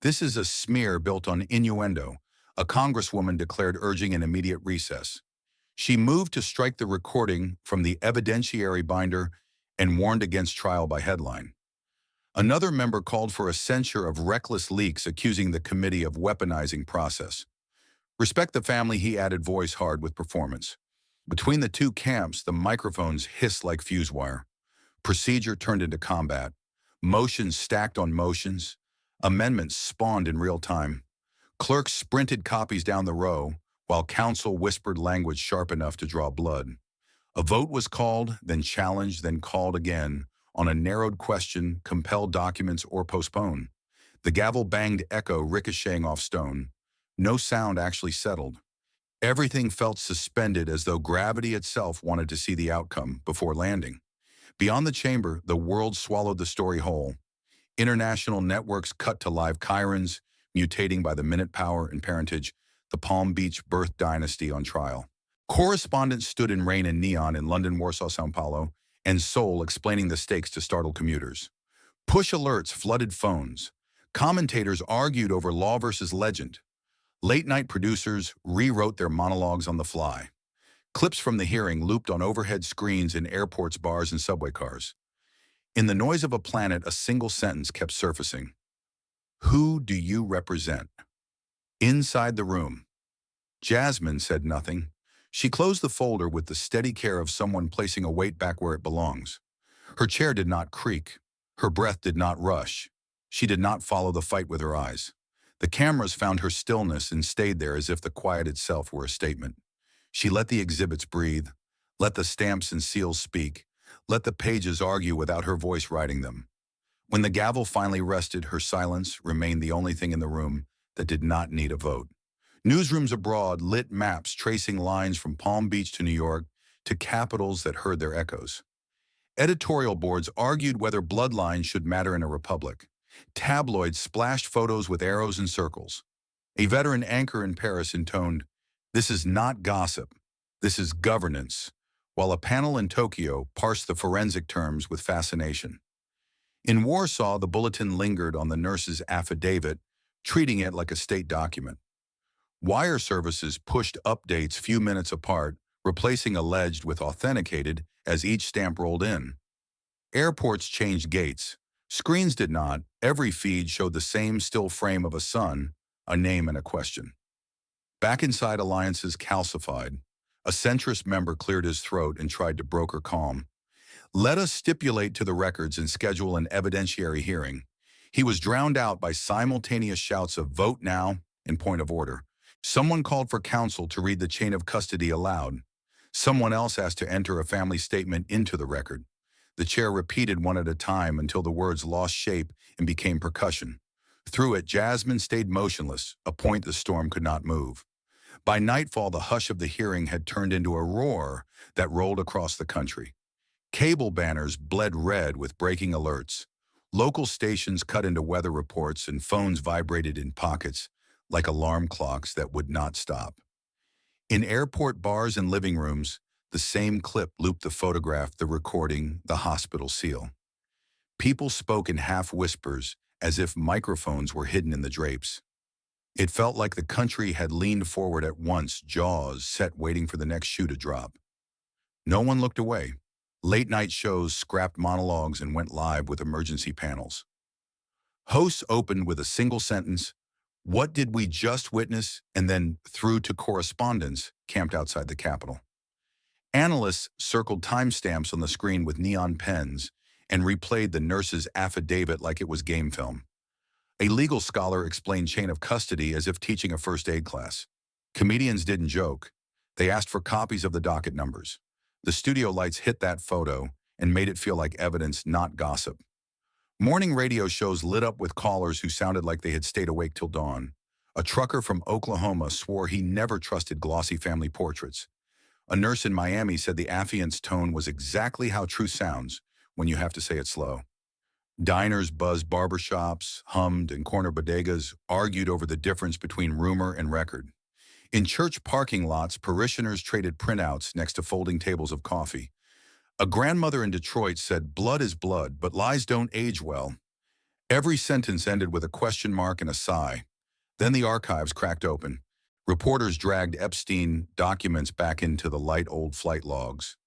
"This is a smear built on innuendo," a congresswoman declared, urging an immediate recess. She moved to strike the recording from the evidentiary binder and warned against trial by headline. Another member called for a censure of reckless leaks, accusing the committee of weaponizing process. "Respect the family," he added, voice hard with performance. Between the two camps, the microphones hissed like fuse wire. Procedure turned into combat. Motions stacked on motions. Amendments spawned in real time. Clerks sprinted copies down the row, while counsel whispered language sharp enough to draw blood. A vote was called, then challenged, then called again, on a narrowed question: compel documents or postpone. The gavel banged, echo ricocheting off stone. No sound actually settled. Everything felt suspended, as though gravity itself wanted to see the outcome before landing. Beyond the chamber, the world swallowed the story whole. International networks cut to live chirons, mutating by the minute, power and parentage, the Palm Beach birth dynasty on trial. Correspondents stood in rain and neon in London, Warsaw, Sao Paulo, and Seoul, explaining the stakes to startled commuters. Push alerts flooded phones. Commentators argued over law versus legend. Late-night producers rewrote their monologues on the fly. Clips from the hearing looped on overhead screens in airports, bars, and subway cars. In the noise of a planet, a single sentence kept surfacing. "Who do you represent?" Inside the room, Jasmine said nothing. She closed the folder with the steady care of someone placing a weight back where it belongs. Her chair did not creak. Her breath did not rush. She did not follow the fight with her eyes. The cameras found her stillness and stayed there, as if the quiet itself were a statement. She let the exhibits breathe, let the stamps and seals speak, let the pages argue without her voice writing them. When the gavel finally rested, her silence remained the only thing in the room that did not need a vote. Newsrooms abroad lit maps tracing lines from Palm Beach to New York to capitals that heard their echoes. Editorial boards argued whether bloodlines should matter in a republic. Tabloids splashed photos with arrows and circles. A veteran anchor in Paris intoned, "This is not gossip, this is governance," while a panel in Tokyo parsed the forensic terms with fascination. In Warsaw, the bulletin lingered on the nurse's affidavit, treating it like a state document. Wire services pushed updates few minutes apart, replacing alleged with authenticated as each stamp rolled in. Airports changed gates. Screens did not. Every feed showed the same still frame of a sun, a name, and a question. Back inside, alliances calcified. A centrist member cleared his throat and tried to broker calm. "Let us stipulate to the records and schedule an evidentiary hearing." He was drowned out by simultaneous shouts of "vote now" and "point of order." Someone called for counsel to read the chain of custody aloud. Someone else asked to enter a family statement into the record. The chair repeated one at a time until the words lost shape and became percussion. Through it, Jasmine stayed motionless, a point the storm could not move. By nightfall, the hush of the hearing had turned into a roar that rolled across the country. Cable banners bled red with breaking alerts. Local stations cut into weather reports, and phones vibrated in pockets like alarm clocks that would not stop. In airport bars and living rooms, the same clip looped: the photograph, the recording, the hospital seal. People spoke in half whispers, as if microphones were hidden in the drapes. It felt like the country had leaned forward at once, jaws set waiting for the next shoe to drop. No one looked away. Late-night shows scrapped monologues and went live with emergency panels. Hosts opened with a single sentence, "What did we just witness?" and then through to correspondents camped outside the Capitol. Analysts circled timestamps on the screen with neon pens and replayed the nurse's affidavit like it was game film. A legal scholar explained chain of custody as if teaching a first aid class. Comedians didn't joke. They asked for copies of the docket numbers. The studio lights hit that photo and made it feel like evidence, not gossip. Morning radio shows lit up with callers who sounded like they had stayed awake till dawn. A trucker from Oklahoma swore he never trusted glossy family portraits. A nurse in Miami said the affiant's tone was exactly how truth sounds when you have to say it slow. Diners buzzed barbershops, hummed, and corner bodegas argued over the difference between rumor and record. In church parking lots, parishioners traded printouts next to folding tables of coffee. A grandmother in Detroit said, "Blood is blood, but lies don't age well." Every sentence ended with a question mark and a sigh. Then the archives cracked open. Reporters dragged Epstein documents back into the light old flight logs.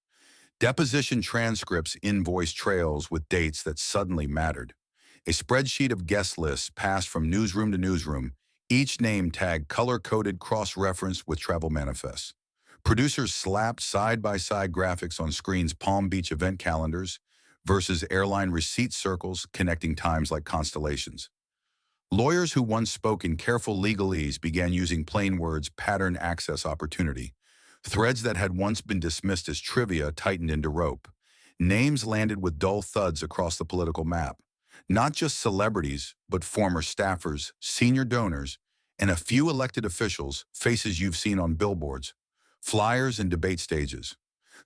Deposition transcripts invoice trails with dates that suddenly mattered. A spreadsheet of guest lists passed from newsroom to newsroom, each name tagged color-coded cross-referenced with travel manifests. Producers slapped side-by-side graphics on screens Palm Beach event calendars versus airline receipt circles connecting times like constellations. Lawyers who once spoke in careful legalese began using plain words pattern access opportunity. Threads that had once been dismissed as trivia tightened into rope. Names landed with dull thuds across the political map. Not just celebrities, but former staffers, senior donors, and a few elected officials, faces you've seen on billboards, flyers, and debate stages.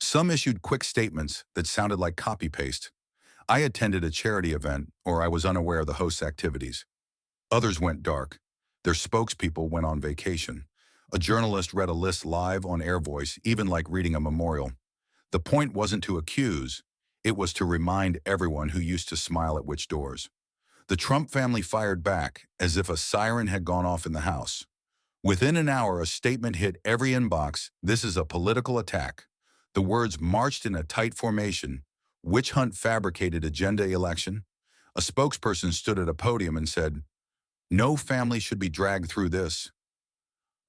Some issued quick statements that sounded like copy-paste. I attended a charity event, or I was unaware of the host's activities. Others went dark. Their spokespeople went on vacation. A journalist read a list live on Air Voice, even like reading a memorial. The point wasn't to accuse, it was to remind everyone who used to smile at which doors. The Trump family fired back, as if a siren had gone off in the house. Within an hour, a statement hit every inbox: "This is a political attack." The words marched in a tight formation. "Witch hunt fabricated agenda election." A spokesperson stood at a podium and said, "No family should be dragged through this."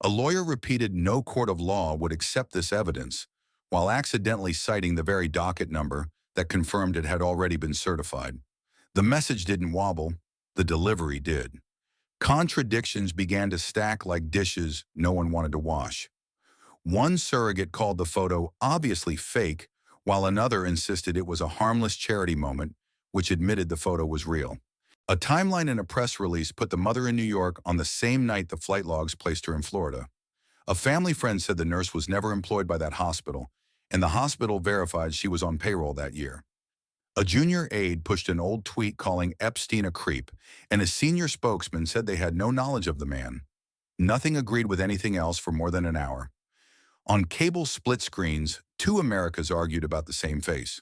A lawyer repeated no court of law would accept this evidence, while accidentally citing the very docket number that confirmed it had already been certified. The message didn't wobble, the delivery did. Contradictions began to stack like dishes no one wanted to wash. One surrogate called the photo obviously fake, while another insisted it was a harmless charity moment, which admitted the photo was real. A timeline in a press release put the mother in New York on the same night the flight logs placed her in Florida. A family friend said the nurse was never employed by that hospital, and the hospital verified she was on payroll that year. A junior aide pushed an old tweet calling Epstein a creep, and a senior spokesman said they had no knowledge of the man. Nothing agreed with anything else for more than an hour. On cable split screens, two Americas argued about the same face.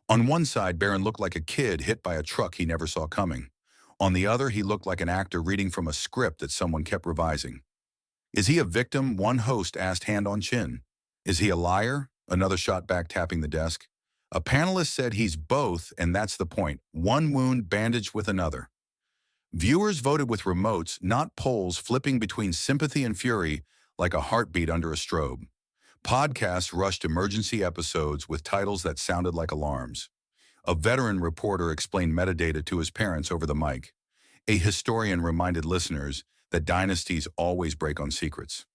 On one side, Barron looked like a kid hit by a truck he never saw coming. On the other, he looked like an actor reading from a script that someone kept revising. "Is he a victim?" one host asked, hand on chin. "Is he a liar?" another shot back, tapping the desk. A panelist said he's both, and that's the point. One wound bandaged with another. Viewers voted with remotes, not polls, flipping between sympathy and fury like a heartbeat under a strobe. Podcasts rushed emergency episodes with titles that sounded like alarms. A veteran reporter explained metadata to his parents over the mic. A historian reminded listeners that dynasties always break on secrets.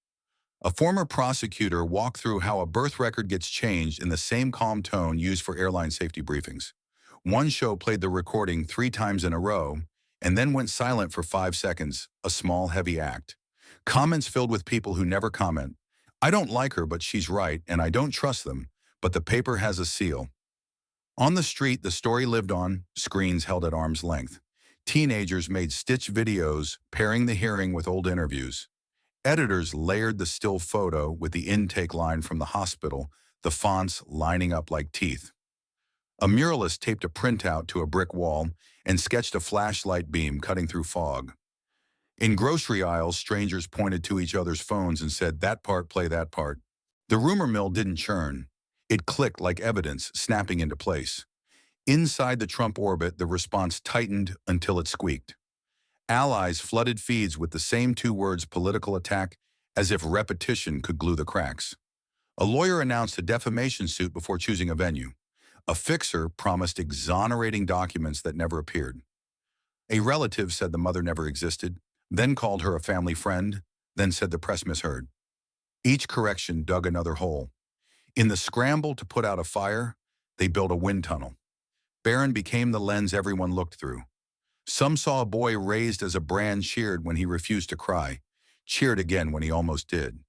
A former prosecutor walked through how a birth record gets changed in the same calm tone used for airline safety briefings. One show played the recording 3 times in a row and then went silent for 5 seconds, a small, heavy act. Comments filled with people who never comment. "I don't like her, but she's right, and I don't trust them, but the paper has a seal." On the street, the story lived on, screens held at arm's length. Teenagers made stitch videos, pairing the hearing with old interviews. Editors layered the still photo with the intake line from the hospital, the fonts lining up like teeth. A muralist taped a printout to a brick wall and sketched a flashlight beam cutting through fog. In grocery aisles, strangers pointed to each other's phones and said, "That part, play that part." The rumor mill didn't churn. It clicked like evidence, snapping into place. Inside the Trump orbit, the response tightened until it squeaked. Allies flooded feeds with the same two words, political attack, as if repetition could glue the cracks. A lawyer announced a defamation suit before choosing a venue. A fixer promised exonerating documents that never appeared. A relative said the mother never existed, then called her a family friend, then said the press misheard. Each correction dug another hole. In the scramble to put out a fire, they built a wind tunnel. Barron became the lens everyone looked through. Some saw a boy raised as a brand cheered when he refused to cry, cheered again when he almost did.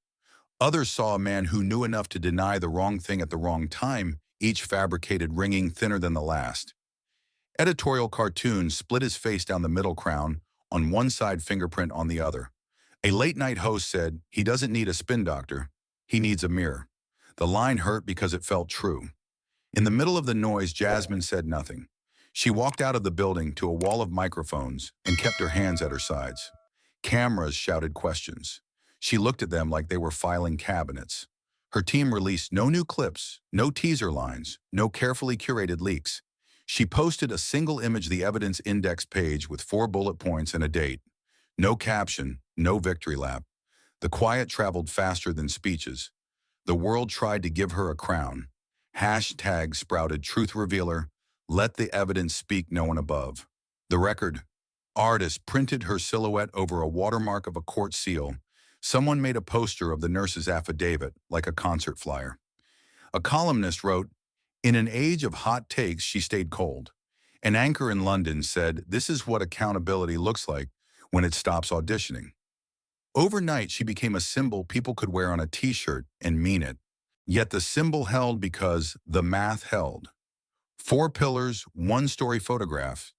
Others saw a man who knew enough to deny the wrong thing at the wrong time, each fabricated ringing thinner than the last. Editorial cartoons split his face down the middle, crown on one side, fingerprint on the other. A late-night host said, "He doesn't need a spin doctor, he needs a mirror." The line hurt because it felt true. In the middle of the noise, Jasmine said nothing. She walked out of the building to a wall of microphones and kept her hands at her sides. Cameras shouted questions. She looked at them like they were filing cabinets. Her team released no new clips, no teaser lines, no carefully curated leaks. She posted a single image, the evidence index page with 4 bullet points and a date. No caption, no victory lap. The quiet traveled faster than speeches. The world tried to give her a crown. Hashtag sprouted truth revealer, let the evidence speak, no one above. The record artist printed her silhouette over a watermark of a court seal. Someone made a poster of the nurse's affidavit, like a concert flyer. A columnist wrote, "In an age of hot takes, she stayed cold." An anchor in London said, "This is what accountability looks like when it stops auditioning." Overnight, she became a symbol people could wear on a t-shirt and mean it. Yet the symbol held because the math held. 4 pillars, 1-story photograph,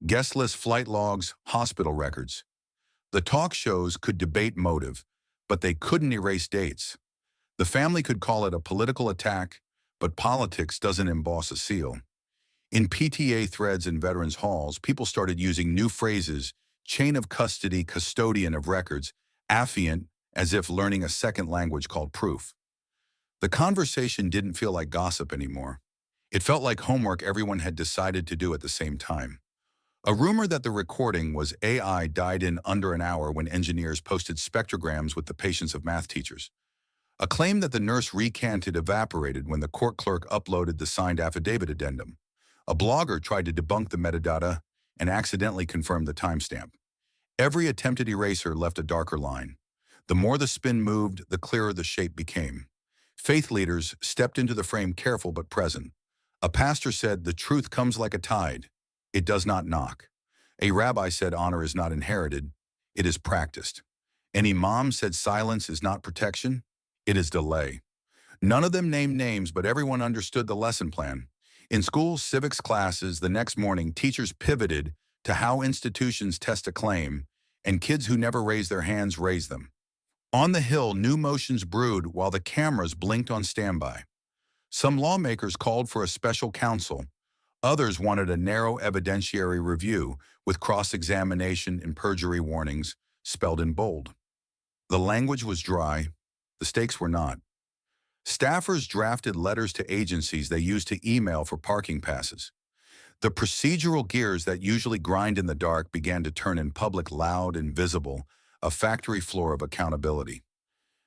guest list flight logs, hospital records. The talk shows could debate motive, but they couldn't erase dates. The family could call it a political attack, but politics doesn't emboss a seal. In PTA threads and veterans halls, people started using new phrases: chain of custody, custodian of records, affiant, as if learning a second language called proof. The conversation didn't feel like gossip anymore. It felt like homework everyone had decided to do at the same time. A rumor that the recording was AI died in under an hour when engineers posted spectrograms with the patience of math teachers. A claim that the nurse recanted evaporated when the court clerk uploaded the signed affidavit addendum. A blogger tried to debunk the metadata and accidentally confirmed the timestamp. Every attempted eraser left a darker line. The more the spin moved, the clearer the shape became. Faith leaders stepped into the frame, careful but present. A pastor said, "The truth comes like a tide. It does not knock." A rabbi said, "Honor is not inherited. It is practiced." An imam said, "Silence is not protection. It is delay." None of them named names, but everyone understood the lesson plan. In school civics classes the next morning, teachers pivoted to how institutions test a claim, and kids who never raised their hands raised them. On the Hill, new motions brewed while the cameras blinked on standby. Some lawmakers called for a special counsel. Others wanted a narrow evidentiary review with cross-examination and perjury warnings spelled in bold. The language was dry. The stakes were not. Staffers drafted letters to agencies they used to email for parking passes. The procedural gears that usually grind in the dark began to turn in public, loud and visible, a factory floor of accountability.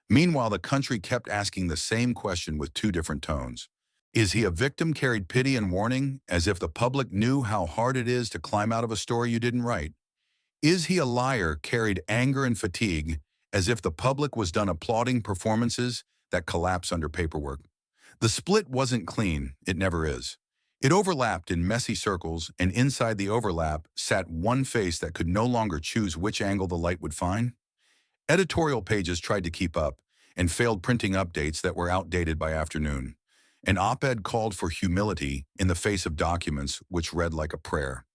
Meanwhile, the country kept asking the same question with 2 different tones. Is he a victim? Carried pity and warning, as if the public knew how hard it is to climb out of a story you didn't write. Is he a liar? Carried anger and fatigue, as if the public was done applauding performances that collapse under paperwork. The split wasn't clean, it never is. It overlapped in messy circles, and inside the overlap sat one face that could no longer choose which angle the light would find. Editorial pages tried to keep up and failed, printing updates that were outdated by afternoon. An op-ed called for humility in the face of documents which read like a prayer.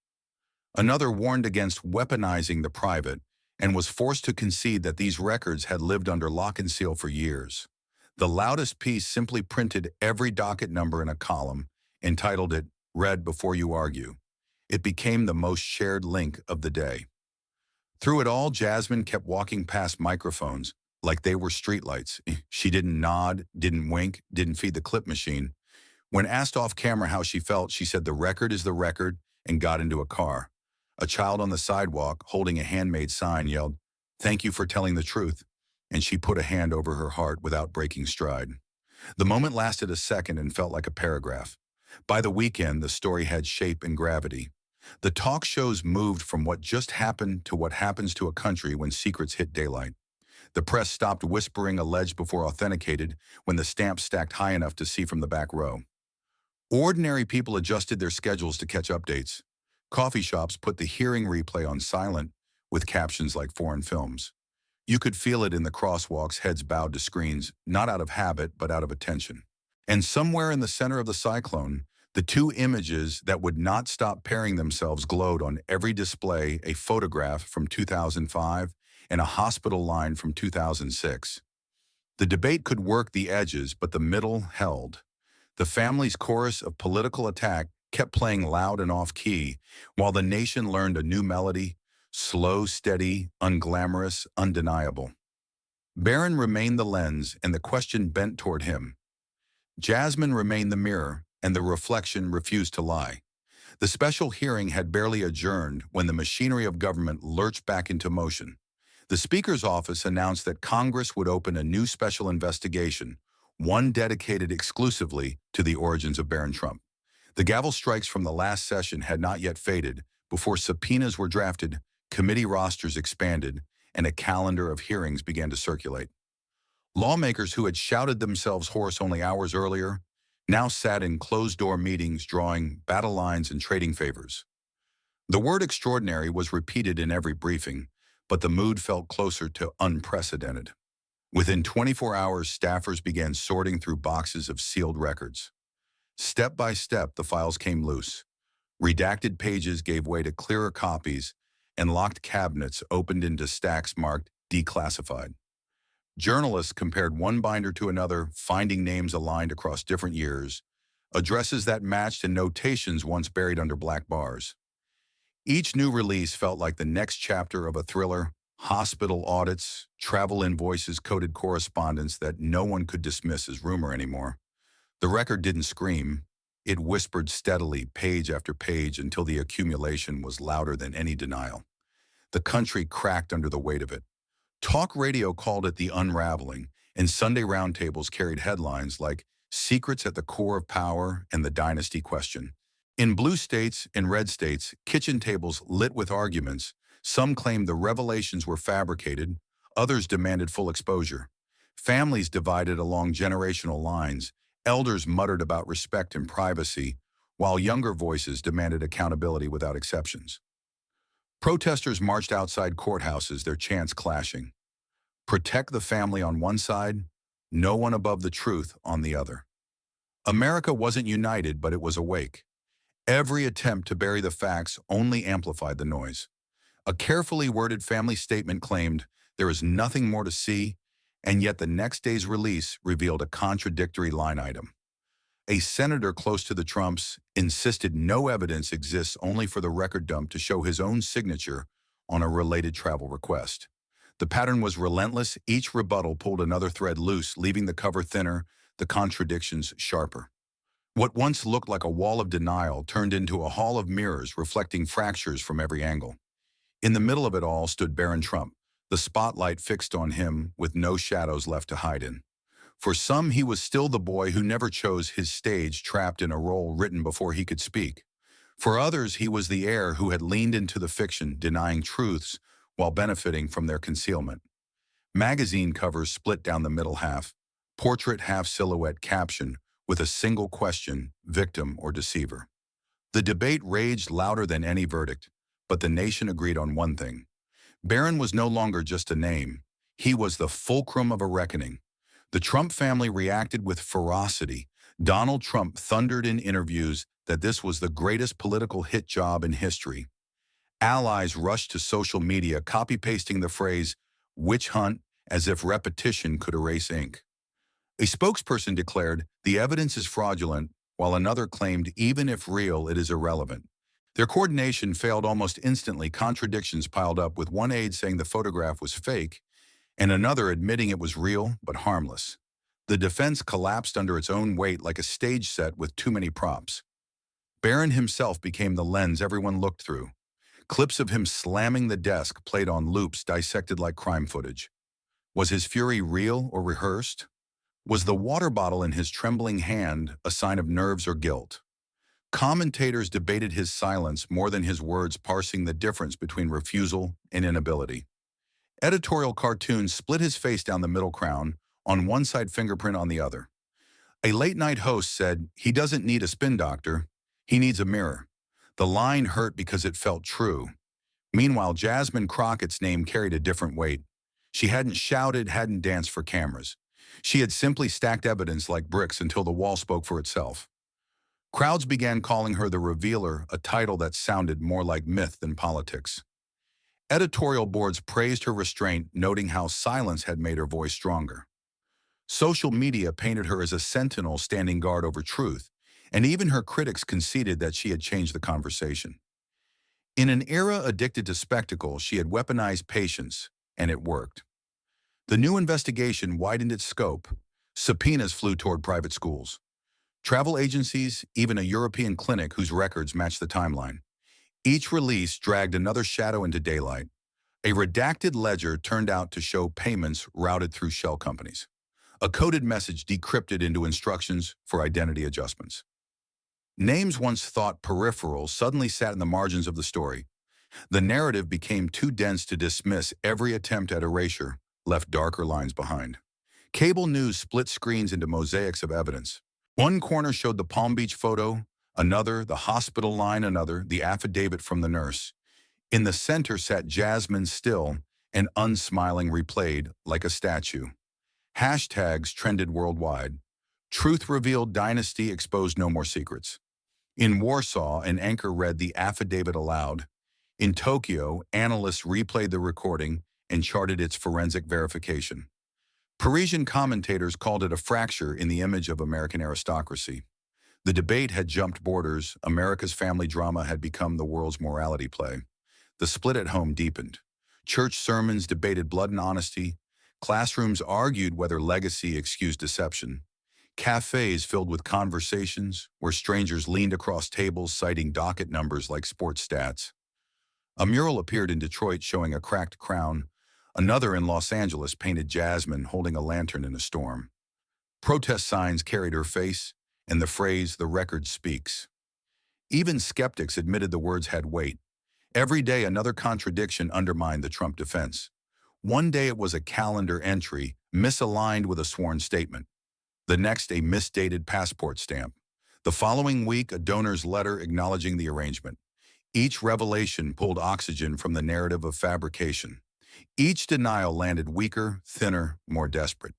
Another warned against weaponizing the private and was forced to concede that these records had lived under lock and seal for years. The loudest piece simply printed every docket number in a column, entitled it, "Read Before You Argue." It became the most shared link of the day. Through it all, Jasmine kept walking past microphones like they were streetlights. She didn't nod, didn't wink, didn't feed the clip machine. When asked off camera how she felt, she said the record is the record and got into a car. A child on the sidewalk holding a handmade sign yelled, "Thank you for telling the truth," and she put a hand over her heart without breaking stride. The moment lasted a second and felt like a paragraph. By the weekend, the story had shape and gravity. The talk shows moved from what just happened to what happens to a country when secrets hit daylight. The press stopped whispering alleged before authenticated when the stamps stacked high enough to see from the back row. Ordinary people adjusted their schedules to catch updates. Coffee shops put the hearing replay on silent with captions like foreign films. You could feel it in the crosswalks, heads bowed to screens, not out of habit, but out of attention. And somewhere in the center of the cyclone, the two images that would not stop pairing themselves glowed on every display: a photograph from 2005 and a hospital line from 2006. The debate could work the edges, but the middle held. The family's chorus of political attack kept playing loud and off-key, while the nation learned a new melody: slow, steady, unglamorous, undeniable. Barron remained the lens, and the question bent toward him. Jasmine remained the mirror, and the reflection refused to lie. The special hearing had barely adjourned when the machinery of government lurched back into motion. The Speaker's office announced that Congress would open a new special investigation, one dedicated exclusively to the origins of Barron Trump. The gavel strikes from the last session had not yet faded before subpoenas were drafted, committee rosters expanded, and a calendar of hearings began to circulate. Lawmakers who had shouted themselves hoarse only hours earlier now sat in closed-door meetings drawing battle lines and trading favors. The word extraordinary was repeated in every briefing, but the mood felt closer to unprecedented. Within 24 hours, staffers began sorting through boxes of sealed records. Step by step, the files came loose. Redacted pages gave way to clearer copies, and locked cabinets opened into stacks marked declassified. Journalists compared one binder to another, finding names aligned across different years, addresses that matched, and notations once buried under black bars. Each new release felt like the next chapter of a thriller: hospital audits, travel invoices, coded correspondence that no one could dismiss as rumor anymore. The record didn't scream. It whispered steadily, page after page, until the accumulation was louder than any denial. The country cracked under the weight of it. Talk radio called it the unraveling, and Sunday roundtables carried headlines like "Secrets at the Core of Power" and "The Dynasty Question." In blue states and red states, kitchen tables lit with arguments. Some claimed the revelations were fabricated, others demanded full exposure. Families divided along generational lines, elders muttered about respect and privacy, while younger voices demanded accountability without exceptions. Protesters marched outside courthouses, their chants clashing. Protect the family on one side, no one above the truth on the other. America wasn't united, but it was awake. Every attempt to bury the facts only amplified the noise. A carefully worded family statement claimed there is nothing more to see, and yet the next day's release revealed a contradictory line item. A senator close to the Trumps insisted no evidence exists, only for the record dump to show his own signature on a related travel request. The pattern was relentless. Each rebuttal pulled another thread loose, leaving the cover thinner, the contradictions sharper. What once looked like a wall of denial turned into a hall of mirrors reflecting fractures from every angle. In the middle of it all stood Barron Trump, the spotlight fixed on him with no shadows left to hide in. For some, he was still the boy who never chose his stage, trapped in a role written before he could speak. For others, he was the heir who had leaned into the fiction, denying truths while benefiting from their concealment. Magazine covers split down the middle half, portrait half silhouette caption with a single question: victim or deceiver. The debate raged louder than any verdict, but the nation agreed on one thing. Barron was no longer just a name. He was the fulcrum of a reckoning. The Trump family reacted with ferocity. Donald Trump thundered in interviews that this was the greatest political hit job in history. Allies rushed to social media, copy-pasting the phrase "witch hunt" as if repetition could erase ink. A spokesperson declared the evidence is fraudulent, while another claimed even if real, it is irrelevant. Their coordination failed almost instantly. Contradictions piled up, with one aide saying the photograph was fake and another admitting it was real but harmless. The defense collapsed under its own weight like a stage set with too many props. Barron himself became the lens everyone looked through. Clips of him slamming the desk played on loops, dissected like crime footage. Was his fury real or rehearsed? Was the water bottle in his trembling hand a sign of nerves or guilt? Commentators debated his silence more than his words, parsing the difference between refusal and inability. Editorial cartoons split his face down the middle, crown on one side, fingerprint on the other. A late-night host said, "He doesn't need a spin doctor, he needs a mirror." The line hurt because it felt true. Meanwhile, Jasmine Crockett's name carried a different weight. She hadn't shouted, hadn't danced for cameras. She had simply stacked evidence like bricks until the wall spoke for itself. Crowds began calling her the Revealer, a title that sounded more like myth than politics. Editorial boards praised her restraint, noting how silence had made her voice stronger. Social media painted her as a sentinel standing guard over truth, and even her critics conceded that she had changed the conversation. In an era addicted to spectacle, she had weaponized patience, and it worked. The new investigation widened its scope. Subpoenas flew toward private schools, travel agencies, even a European clinic whose records matched the timeline. Each release dragged another shadow into daylight. A redacted ledger turned out to show payments routed through shell companies. A coded message decrypted into instructions for identity adjustments. Names once thought peripheral suddenly sat in the margins of the story. The narrative became too dense to dismiss. Every attempt at erasure left darker lines behind. Cable news split screens into mosaics of evidence. One corner showed the Palm Beach photo, another the hospital line, another the affidavit from the nurse. In the center sat Jasmine, still and unsmiling, replayed like a statue. Hashtags trended worldwide. Truth revealed, dynasty exposed, no more secrets. In Warsaw, an anchor read the affidavit aloud. In Tokyo, analysts replayed the recording and charted its forensic verification. Parisian commentators called it a fracture in the image of American aristocracy. The debate had jumped borders. America's family drama had become the world's morality play. The split at home deepened. Church sermons debated blood and honesty. Classrooms argued whether legacy excused deception. Cafes filled with conversations where strangers leaned across tables citing docket numbers like sports stats. A mural appeared in Detroit showing a cracked crown. Another in Los Angeles painted Jasmine holding a lantern in a storm. Protest signs carried her face and the phrase, "The record speaks." Even skeptics admitted the words had weight. Every day another contradiction undermined the Trump defense. One day it was a calendar entry misaligned with a sworn statement. The next, a misdated passport stamp. The following week, a donor's letter acknowledging the arrangement. Each revelation pulled oxygen from the narrative of fabrication. Each denial landed weaker, thinner, more desperate.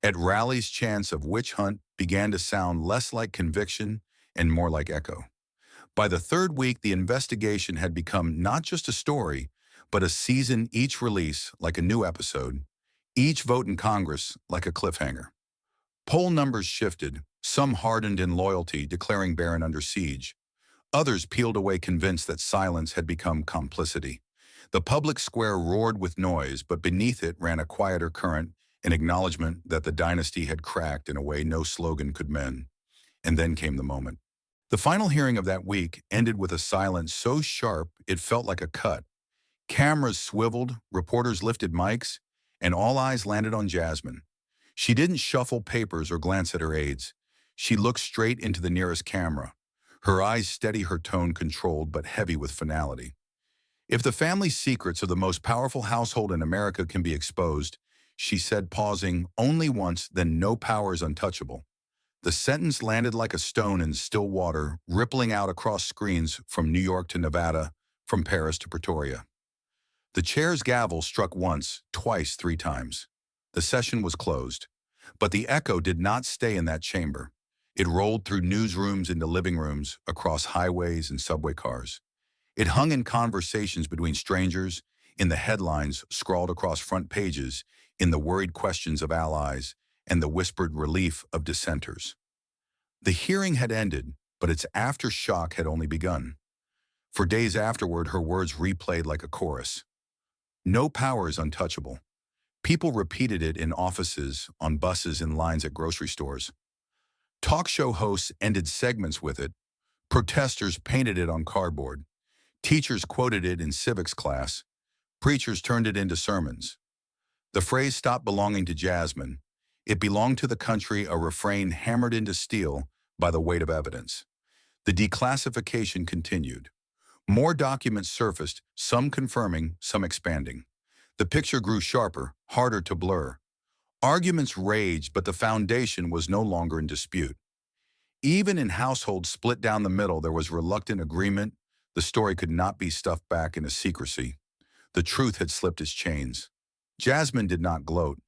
At rallies, chants of witch hunt began to sound less like conviction and more like echo. By the third week, the investigation had become not just a story, but a season, each release like a new episode, each vote in Congress like a cliffhanger. Poll numbers shifted, some hardened in loyalty, declaring Barron under siege. Others peeled away, convinced that silence had become complicity. The public square roared with noise, but beneath it ran a quieter current, an acknowledgement that the dynasty had cracked in a way no slogan could mend. And then came the moment. The final hearing of that week ended with a silence so sharp it felt like a cut. Cameras swiveled, reporters lifted mics, and all eyes landed on Jasmine. She didn't shuffle papers or glance at her aides. She looked straight into the nearest camera. Her eyes steady, her tone controlled but heavy with finality. "If the family secrets of the most powerful household in America can be exposed," she said, pausing only once, "then no power is untouchable." The sentence landed like a stone in still water, rippling out across screens from New York to Nevada, from Paris to Pretoria. The chair's gavel struck once, twice, 3 times. The session was closed. But the echo did not stay in that chamber. It rolled through newsrooms into living rooms, across highways and subway cars. It hung in conversations between strangers, in the headlines scrawled across front pages, in the worried questions of allies, and the whispered relief of dissenters. The hearing had ended, but its aftershock had only begun. For days afterward, her words replayed like a chorus. No power is untouchable. People repeated it in offices, on buses, in lines at grocery stores. Talk show hosts ended segments with it. Protesters painted it on cardboard. Teachers quoted it in civics class. Preachers turned it into sermons. The phrase stopped belonging to Jasmine. It belonged to the country, a refrain hammered into steel by the weight of evidence. The declassification continued. More documents surfaced, some confirming, some expanding. The picture grew sharper, harder to blur. Arguments raged, but the foundation was no longer in dispute. Even in households split down the middle, there was reluctant agreement. The story could not be stuffed back into secrecy. The truth had slipped its chains. Jasmine did not gloat.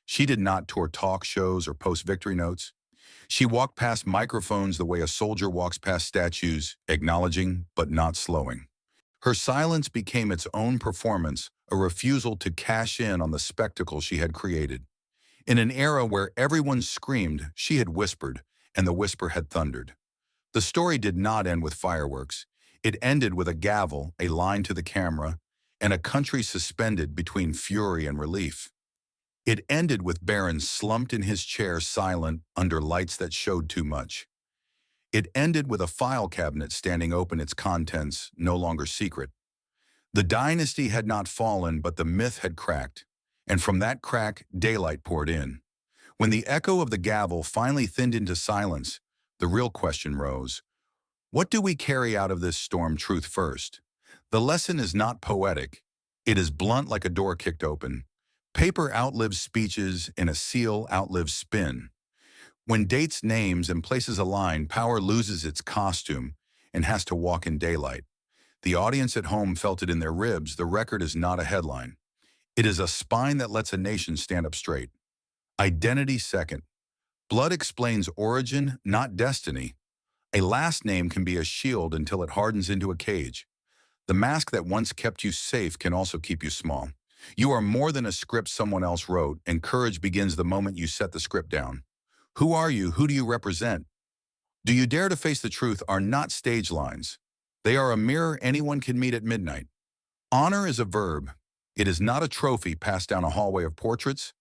She did not tour talk shows or post victory notes. She walked past microphones the way a soldier walks past statues, acknowledging but not slowing. Her silence became its own performance, a refusal to cash in on the spectacle she had created. In an era where everyone screamed, she had whispered, and the whisper had thundered. The story did not end with fireworks. It ended with a gavel, a line to the camera, and a country suspended between fury and relief. It ended with Barron slumped in his chair, silent, under lights that showed too much. It ended with a file cabinet standing open, its contents no longer secret. The dynasty had not fallen, but the myth had cracked, and from that crack, daylight poured in. When the echo of the gavel finally thinned into silence, the real question rose. What do we carry out of this storm, truth first? The lesson is not poetic. It is blunt, like a door kicked open. Paper outlives speeches, and a seal outlives spin. When dates, names, and places align, power loses its costume and has to walk in daylight. The audience at home felt it in their ribs. The record is not a headline. It is a spine that lets a nation stand up straight. Identity second. Blood explains origin, not destiny. A last name can be a shield until it hardens into a cage. The mask that once kept you safe can also keep you small. You are more than a script someone else wrote, and courage begins the moment you set the script down. Who are you? Who do you represent? Do you dare to face the truth are not stage lines. They are a mirror anyone can meet at midnight. Honor is a verb. It is not a trophy passed down a hallway of portraits.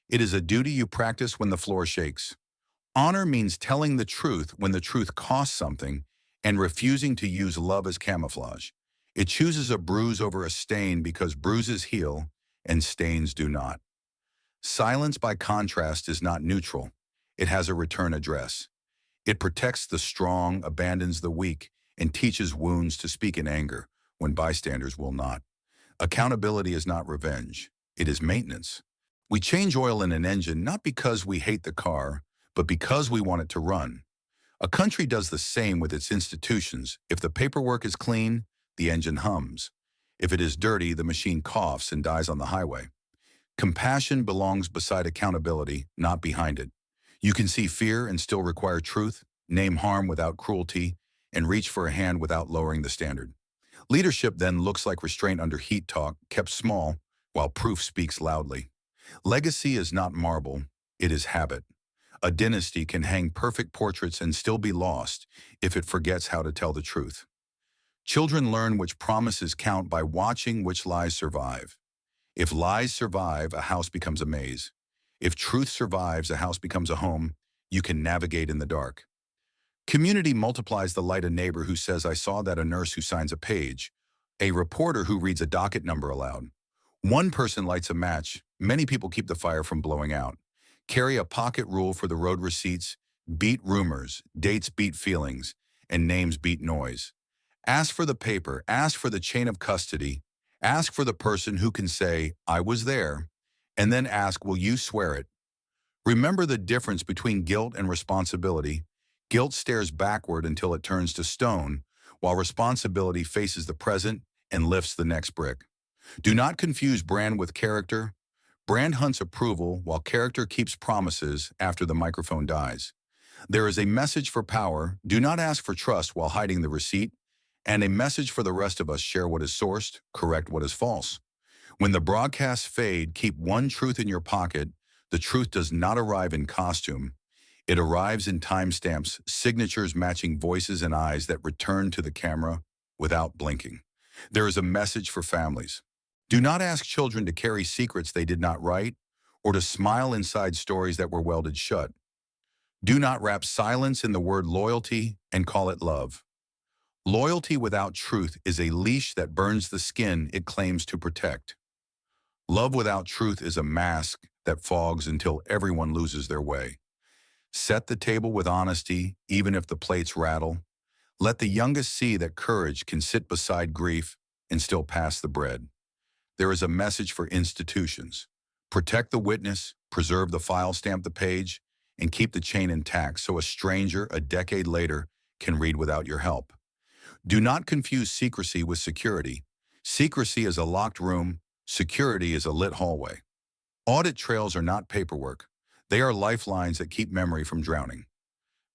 It is a duty you practice when the floor shakes. Honor means telling the truth when the truth costs something and refusing to use love as camouflage. It chooses a bruise over a stain because bruises heal and stains do not. Silence, by contrast, is not neutral. It has a return address. It protects the strong, abandons the weak, and teaches wounds to speak in anger when bystanders will not. Accountability is not revenge. It is maintenance. We change oil in an engine not because we hate the car, but because we want it to run. A country does the same with its institutions. If the paperwork is clean, the engine hums. If it is dirty, the machine coughs and dies on the highway. Compassion belongs beside accountability, not behind it. You can see fear and still require truth, name harm without cruelty, and reach for a hand without lowering the standard. Leadership then looks like restraint under heat talk, kept small, while proof speaks loudly. Legacy is not marble, it is habit. A dynasty can hang perfect portraits and still be lost if it forgets how to tell the truth. Children learn which promises count by watching which lies survive. If lies survive, a house becomes a maze. If truth survives, a house becomes a home you can navigate in the dark. Community multiplies the light. A neighbor who says, "I saw that," a nurse who signs a page, a reporter who reads a docket number aloud. One person lights a match, many people keep the fire from blowing out. Carry a pocket rule for the road receipts, beat rumors, dates beat feelings, and names beat noise. Ask for the paper, ask for the chain of custody, ask for the person who can say, "I was there," and then ask, "Will you swear it?" Remember the difference between guilt and responsibility. Guilt stares backward until it turns to stone, while responsibility faces the present and lifts the next brick. Do not confuse brand with character. Brand hunts approval, while character keeps promises after the microphone dies. There is a message for power: do not ask for trust while hiding the receipt, and a message for the rest of us: share what is sourced, correct what is false. When the broadcasts fade, keep one truth in your pocket. The truth does not arrive in costume. It arrives in timestamps, signatures matching voices and eyes that return to the camera without blinking. There is a message for families. Do not ask children to carry secrets they did not write or to smile inside stories that were welded shut. Do not wrap silence in the word loyalty and call it love. Loyalty without truth is a leash that burns the skin it claims to protect. Love without truth is a mask that fogs until everyone loses their way. Set the table with honesty, even if the plates rattle. Let the youngest see that courage can sit beside grief and still pass the bread. There is a message for institutions. Protect the witness, preserve the file, stamp the page, and keep the chain intact so a stranger a decade later can read without your help. Do not confuse secrecy with security. Secrecy is a locked room, security is a lit hallway. Audit trails are not paperwork. They are lifelines that keep memory from drowning.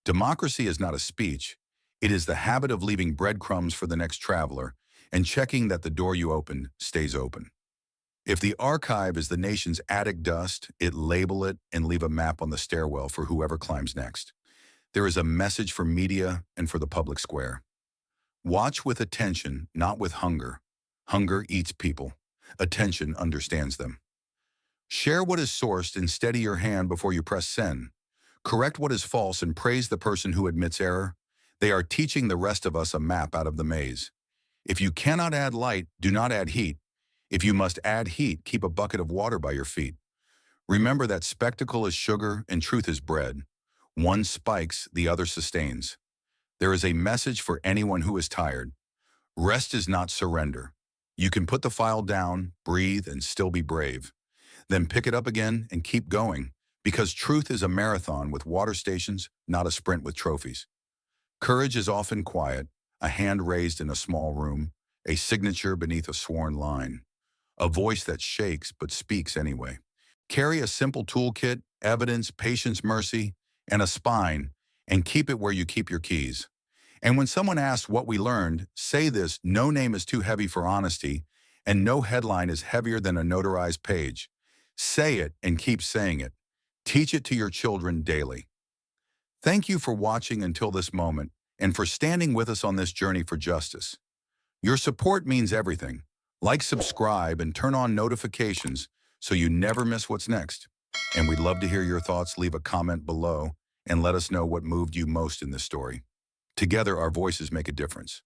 Democracy is not a speech. It is the habit of leaving breadcrumbs for the next traveler and checking that the door you opened stays open. If the archive is the nation's attic dust, label it and leave a map on the stairwell for whoever climbs next. There is a message for media and for the public square. Watch with attention, not with hunger. Hunger eats people. Attention understands them. Share what is sourced and steady your hand before you press send. Correct what is false and praise the person who admits error. They are teaching the rest of us a map out of the maze. If you cannot add light, do not add heat. If you must add heat, keep a bucket of water by your feet. Remember that spectacle is sugar and truth is bread. One spikes, the other sustains. There is a message for anyone who is tired. Rest is not surrender. You can put the file down, breathe, and still be brave. Then pick it up again and keep going, because truth is a marathon with water stations, not a sprint with trophies. Courage is often quiet, a hand raised in a small room, a signature beneath a sworn line, a voice that shakes but speaks anyway. Carry a simple toolkit, evidence, patience, mercy, and a spine, and keep it where you keep your keys. And when someone asks what we learned, say this: no name is too heavy for honesty, and no headline is heavier than a notarized page. Say it and keep saying it. Teach it to your children daily. Thank you for watching until this moment and for standing with us on this journey for justice. Your support means everything. Like, subscribe, and turn on notifications so you never miss what's next. And we'd love to hear your thoughts. Leave a comment below and let us know what moved you most in this story. Together, our voices make a difference.